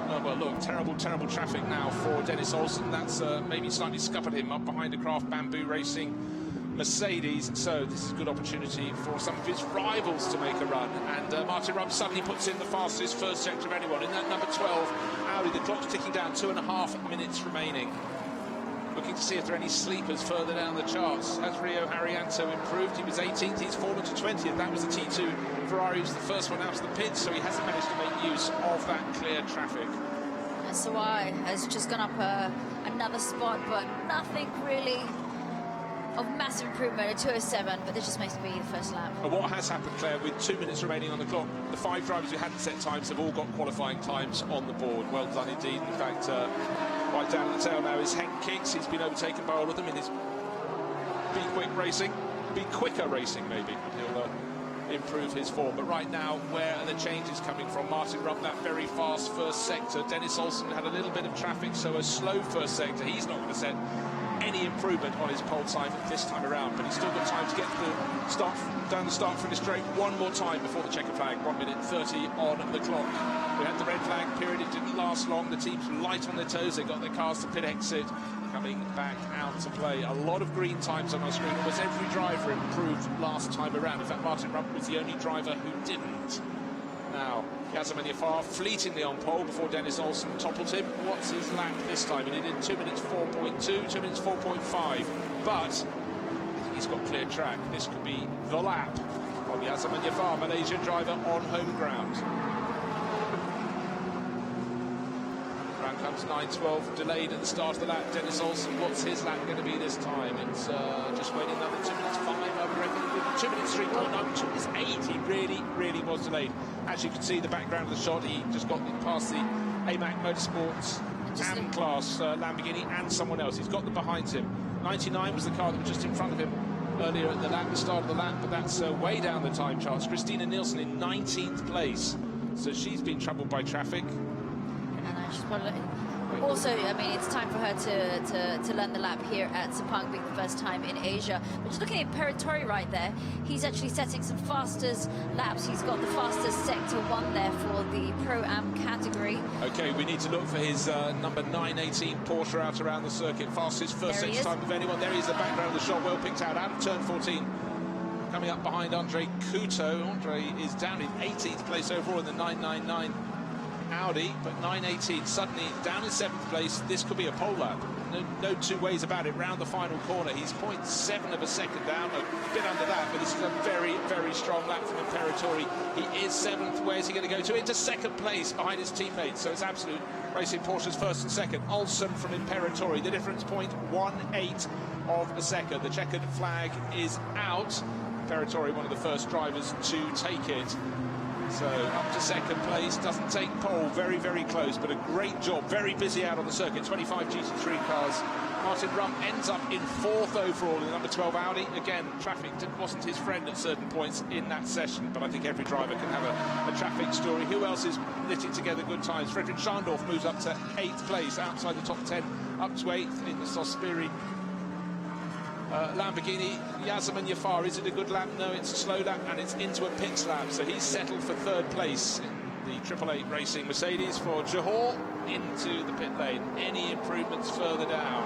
Oh, well, look, terrible traffic now for Dennis Olsen. That's maybe slightly scuppered him up behind a Craft Bamboo Racing Mercedes. So this is a good opportunity for some of his rivals to make a run. And Martin Rupp suddenly puts in the fastest first sector of anyone. In that number 12, Audi, the clock's ticking down, 2.5 minutes remaining. Looking to see if there are any sleepers further down the charts. Has Rio Haryanto improved? He was 18th, he's fallen to 20th. That was the T2 Ferrari, was the first one out of the pits, so he hasn't managed to make use of that clear traffic. Sawai has just gone up another spot, but nothing really of massive improvement at 207, but this just makes me the first lap. And what has happened, Claire, with 2 minutes remaining on the clock, the 5 drivers who hadn't set times have all got qualifying times on the board. Well done indeed. In fact, right down at the tail now is Henk Kicks. He's been overtaken by all of them in his Be Quicker racing, maybe. He'll improve his form. But right now, where are the changes coming from? Martin Rupp, that very fast first sector. Dennis Olsen had a little bit of traffic, so a slow first sector. He's not going to set any improvement on his pole time this time around, but he's still got time to get the start down the start-finish straight one more time before the checker flag. 1 minute 30 on the clock. We had the red flag period. It didn't last long. The teams were light on their toes. They got their cars to pit exit, coming back out to play. A lot of green times on our screen. Almost every driver improved last time around. In fact, Martin Rupp was the only driver who didn't. Now, Yasemin Jaffar fleetingly on pole before Dennis Olsen toppled him. What's his lap this time? He did 2 minutes 4.2, 2 minutes 4.5. But I think he's got clear track. This could be the lap of Yasemin Jaffar, Malaysian driver on home ground. comes 9:12, delayed at the start of the lap. Dennis Olsen, what's his lap going to be this time? It's just waiting another 2 minutes 5, I would reckon. 2 minutes 3.9, 2 minutes 8. He really was delayed. As you can see, the background of the shot, he just got past the AMAC Motorsports AM class Lamborghini and someone else. He's got them behind him. 99 was the car that was just in front of him earlier at the start of the lap, but that's way down the time charts. Christina Nielsen in 19th place, so she's been troubled by traffic. And she's probably also, I mean, it's time for her to learn the lap here at Sepang, being the first time in Asia. But just looking at Pirelli right there, he's actually setting some fastest laps. He's got the fastest sector 1 there for the Pro-Am category. Okay, we need to look for his number 918 Porsche out around the circuit. Fastest first sector time of anyone. There he is, the background of the shot, well picked out of turn 14. Coming up behind Andre Couto. Andre is down in 18th place overall in the 999 Audi, but 918 suddenly down in 7th place. This could be a pole lap. No two ways about it. Round the final corner, he's 0.7 of a second down, a bit under that, but this is a very strong lap from Imperatori. He is 7th. Where's he going to go to? Into 2nd place behind his teammates. So it's absolute racing. Porsche's 1st and 2nd. Olsen from Imperatori. The difference 0.18 of a second. The checkered flag is out. Imperatori, one of the first drivers to take it. So up to 2nd place, doesn't take pole, very close, but a great job, very busy out on the circuit. 25 GT3 cars. Martin Rump ends up in 4th overall in the number 12 Audi. Again, traffic wasn't his friend at certain points in that session, but I think every driver can have a traffic story. Who else is knitting together good times? Fredrik Schandorf moves up to 8th place, outside the top 10, up to 8th in the Sospiri Lamborghini. Yasemin Jafar, is it a good lap? No, it's a slow lap and it's into a pit lap, so he's settled for 3rd place in the 888 Racing Mercedes. For Johor, into the pit lane. Any improvements further down?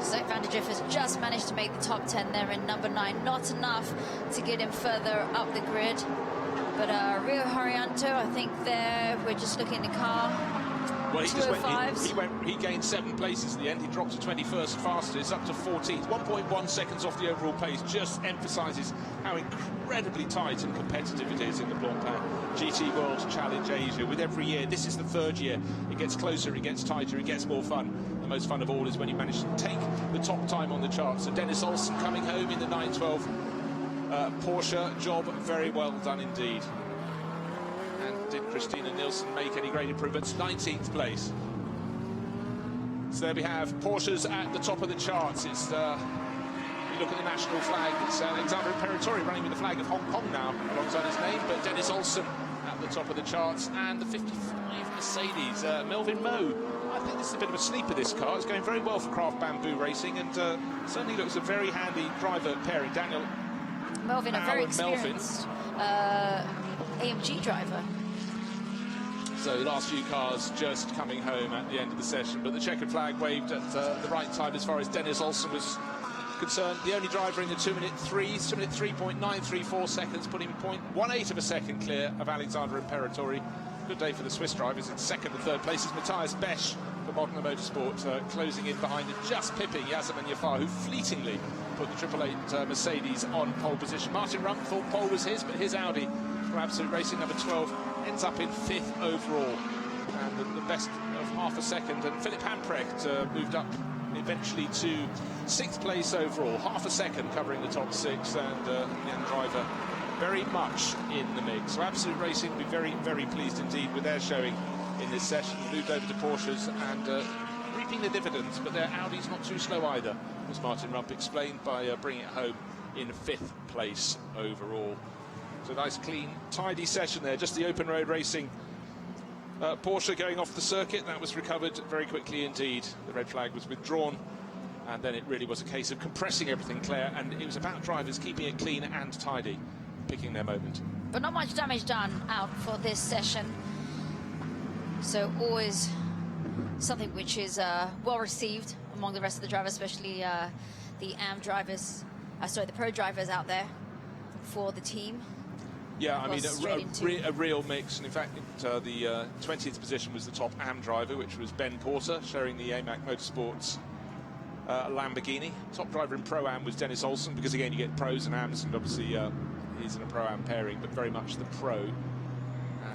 Zach van der Drift has just managed to make the top 10 there in number 9. Not enough to get him further up the grid, but Rio Haryanto, I think there we're just looking at the car. Well, he gained 7 places at the end. He dropped to 21st fastest, up to 14th. 1.1 seconds off the overall pace. Just emphasises how incredibly tight and competitive it is in the Blancpain GT World Challenge Asia. With every year, this is the 3rd year, it gets closer, it gets tighter, it gets more fun. The most fun of all is when you manage to take the top time on the chart. So Dennis Olsen coming home in the 912 Porsche. Job very well done indeed. Did Christina Nielsen make any great improvements? 19th place. So there we have Porsches at the top of the charts. It's you look at the national flag, it's Alexander Imperatori running with the flag of Hong Kong now alongside his name, but Dennis Olsen at the top of the charts, and the 55 Mercedes. Melvin Moe, I think this is a bit of a sleeper, this car. It's going very well for Craft Bamboo Racing, and certainly looks a very handy driver pairing. Daniel Melvin, a very experienced AMG driver. So the last few cars just coming home at the end of the session, but the checkered flag waved at the right time as far as Dennis Olsen was concerned. The only driver in the 2-minute 3.934 seconds, putting 0.18 of a second clear of Alexander Imperatori. Good day for the Swiss drivers. In 2nd and 3rd places, Matthias Besch for Modena Motorsport, closing in behind him, just pipping Yasemin Jafar, who fleetingly put the 888 Mercedes on pole position. Martin Rump thought pole was his, but his Audi from Absolute Racing number 12 ends up in 5th overall, and the best of half a second. And Philip Hamprecht moved up eventually to 6th place overall, half a second covering the top 6, and the young driver very much in the mix. So Absolute Racing will be very pleased indeed with their showing in this session. Moved over to Porsches and reaping the dividends, but their Audi's not too slow either, as Martin Rump explained, by bringing it home in 5th place overall. So nice, clean, tidy session there. Just the open road racing Porsche going off the circuit. That was recovered very quickly indeed. The red flag was withdrawn, and then it really was a case of compressing everything, Claire, and it was about drivers keeping it clean and tidy, picking their moment. But not much damage done out for this session. So always something which is well received among the rest of the drivers, especially the AM drivers, the pro drivers out there for the team. Yeah, I mean, a real mix. And in fact, the 20th position was the top AM driver, which was Ben Porter, sharing the AMAC Motorsports Lamborghini. Top driver in Pro-Am was Dennis Olsen, because again, you get pros and AMs, and obviously he's in a Pro-Am pairing, but very much the pro.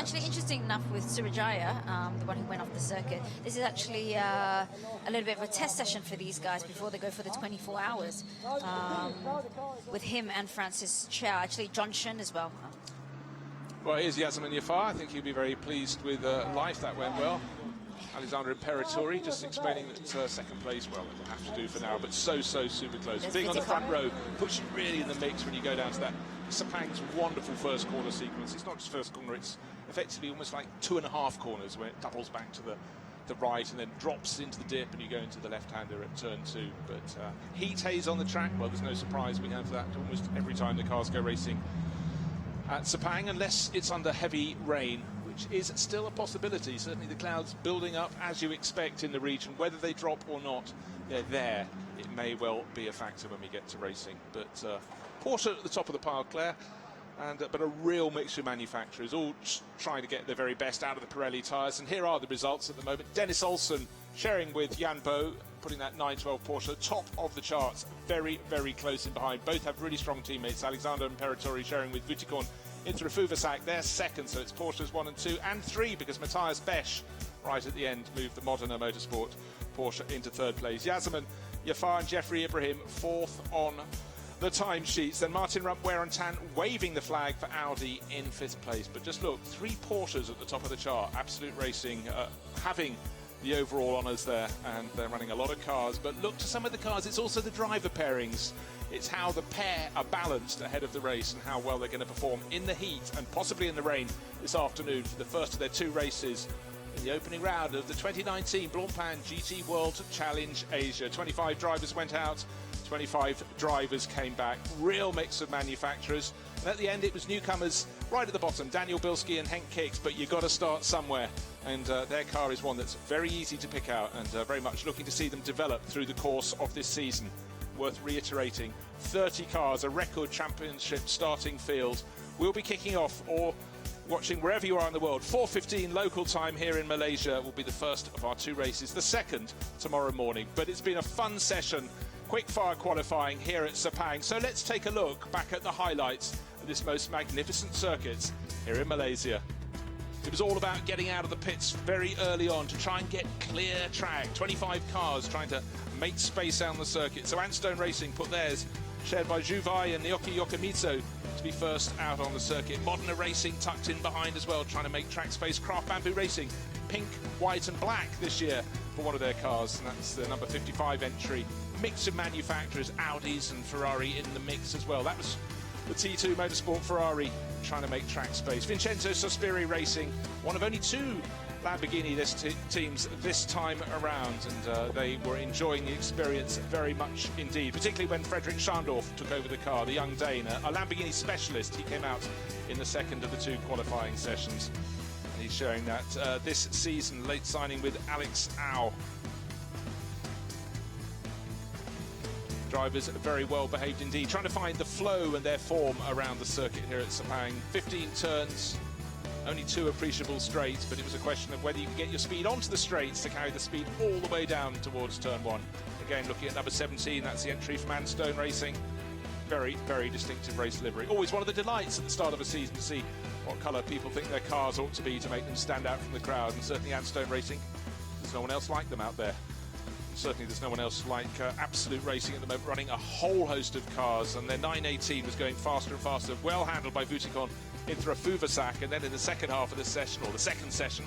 Actually, interesting enough with Surajaya, the one who went off the circuit, this is actually a little bit of a test session for these guys before they go for the 24 hours with him and Francis Chow, actually John Shen as well. Well, here's Yasemin Yafar. I think he'll be very pleased with life. That went well. Alexander Imperatori just explaining that second place, well, it will have to do for now, but so super close. Being on the front row puts you really in the mix when you go down to that Sepang's wonderful first corner sequence. It's not just first corner, it's effectively almost like 2.5 corners where it doubles back to the right and then drops into the dip and you go into the left-hander at turn 2. But heat haze on the track, well, there's no surprise we have that almost every time the cars go racing at Sepang, unless it's under heavy rain, which is still a possibility. Certainly the clouds building up as you expect in the region. Whether they drop or not, they're there. It may well be a factor when we get to racing. But Porsche at the top of the pile, Claire, but a real mixture of manufacturers, all trying to get the very best out of the Pirelli tyres. And here are the results at the moment. Dennis Olsen sharing with Jan Bo, putting that 912 Porsche top of the charts, very close in behind. Both have really strong teammates. Alexander Imperatori sharing with Vutikon into Refuvasak. They're second, so it's Porsche's 1 and 2 and 3 because Matthias Besch right at the end moved the Modena Motorsport Porsche into third place. Yasemin Yafar and Geoffrey Ibrahim fourth on the timesheets. Then Martin Rump, Wear and Tan waving the flag for Audi in fifth place. But just look, 3 Porsches at the top of the chart. Absolute Racing having the overall honours there, and they're running a lot of cars. But look to some of the cars, it's also the driver pairings. It's how the pair are balanced ahead of the race and how well they're going to perform in the heat and possibly in the rain this afternoon for the first of their 2 races in the opening round of the 2019 Blancpain GT World Challenge Asia. 25 drivers went out, 25 drivers came back. Real mix of manufacturers. And at the end, it was newcomers right at the bottom, Daniel Bilski and Henk Kicks, but you've got to start somewhere. And their car is one that's very easy to pick out and very much looking to see them develop through the course of this season. Worth reiterating, 30 cars, a record championship starting field. We'll be kicking off or watching wherever you are in the world. 4:15 local time here in Malaysia will be the first of our 2 races, the second tomorrow morning. But it's been a fun session, quick fire qualifying here at Sepang. So let's take a look back at the highlights of this most magnificent circuit here in Malaysia. It was all about getting out of the pits very early on to try and get clear track. 25 cars trying to make space out on the circuit. So Antstone Racing put theirs, shared by Juvai and Naoki Yokomitsu, to be first out on the circuit. Modena Racing tucked in behind as well, trying to make track space. Craft Bamboo Racing, pink, white and black this year for one of their cars, and that's the number 55 entry. Mix of manufacturers, Audis and Ferrari in the mix as well. That was the T2 Motorsport Ferrari trying to make track space. Vincenzo Sospiri Racing, one of only 2 Lamborghini teams this time around, and they were enjoying the experience very much indeed, particularly when Frederick Schandorf took over the car, the young Dane, a Lamborghini specialist. He came out in the second of the 2 qualifying sessions, and he's showing that this season, late signing with Alex Au. Drivers very well behaved indeed, trying to find the flow and their form around the circuit here at Sepang. 15 turns, only 2 appreciable straights, but it was a question of whether you can get your speed onto the straights to carry the speed all the way down towards turn 1. Again, looking at number 17, that's the entry from Antstone Racing. Very distinctive race livery. Always one of the delights at the start of a season to see what colour people think their cars ought to be to make them stand out from the crowd, and certainly Antstone Racing, there's no one else like them out there. Certainly there's no one else like Absolute Racing at the moment, running a whole host of cars, and their 918 was going faster and faster, well handled by Vutikon into Refuvasak, and then in the second half of the session, or the second session,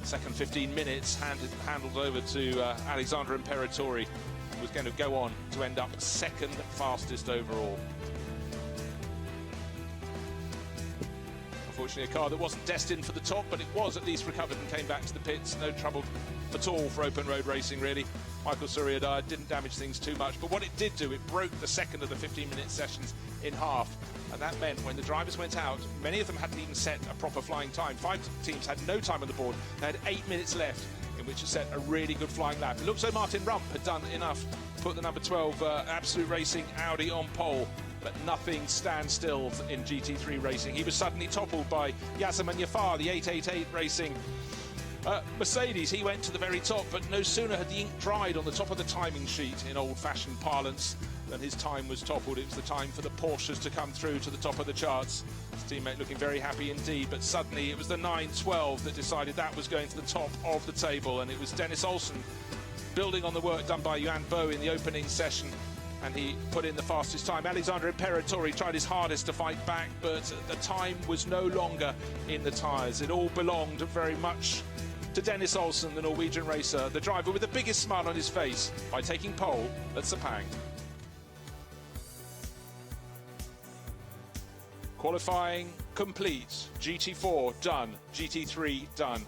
second 15 minutes, handled over to Alexander Imperatori, who was going to go on to end up second fastest overall. Unfortunately, a car that wasn't destined for the top, but it was at least recovered and came back to the pits. No trouble at all for open road racing, really. Michael Suriadar didn't damage things too much, but what it did do, it broke the second of the 15-minute sessions in half. And that meant when the drivers went out, many of them hadn't even set a proper flying time. 5 teams had no time on the board. They had 8 minutes left in which to set a really good flying lap. It looks like Martin Rump had done enough to put the number 12 Absolute Racing Audi on pole, but nothing stands still in GT3 racing. He was suddenly toppled by Yasemin Yafar, the 888 Racing Mercedes. He went to the very top, but no sooner had the ink dried on the top of the timing sheet, in old-fashioned parlance, and his time was toppled. It was the time for the Porsches to come through to the top of the charts. His teammate looking very happy indeed, but suddenly it was the 912 that decided that was going to the top of the table, and it was Dennis Olsen building on the work done by Yuan Bo in the opening session, and he put in the fastest time. Alexander Imperatori tried his hardest to fight back, but the time was no longer in the tyres. It all belonged very much to Dennis Olsen, the Norwegian racer, the driver with the biggest smile on his face, by taking pole at Sepang. Qualifying complete. GT4 done. GT3 done.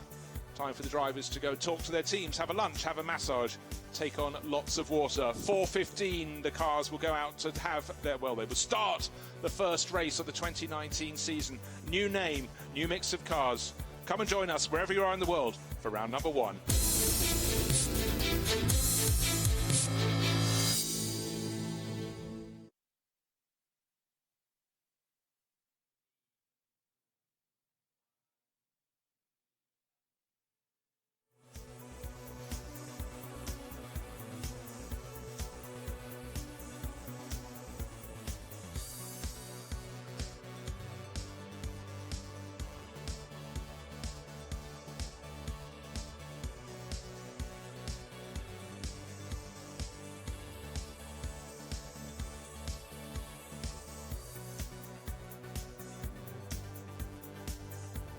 Time for the drivers to go talk to their teams, have a lunch, have a massage, take on lots of water. 4:15 the cars will go out to have their, well, they will start the first race of the 2019 season. New name, new mix of cars. Come and join us wherever you are in the world for round number 1.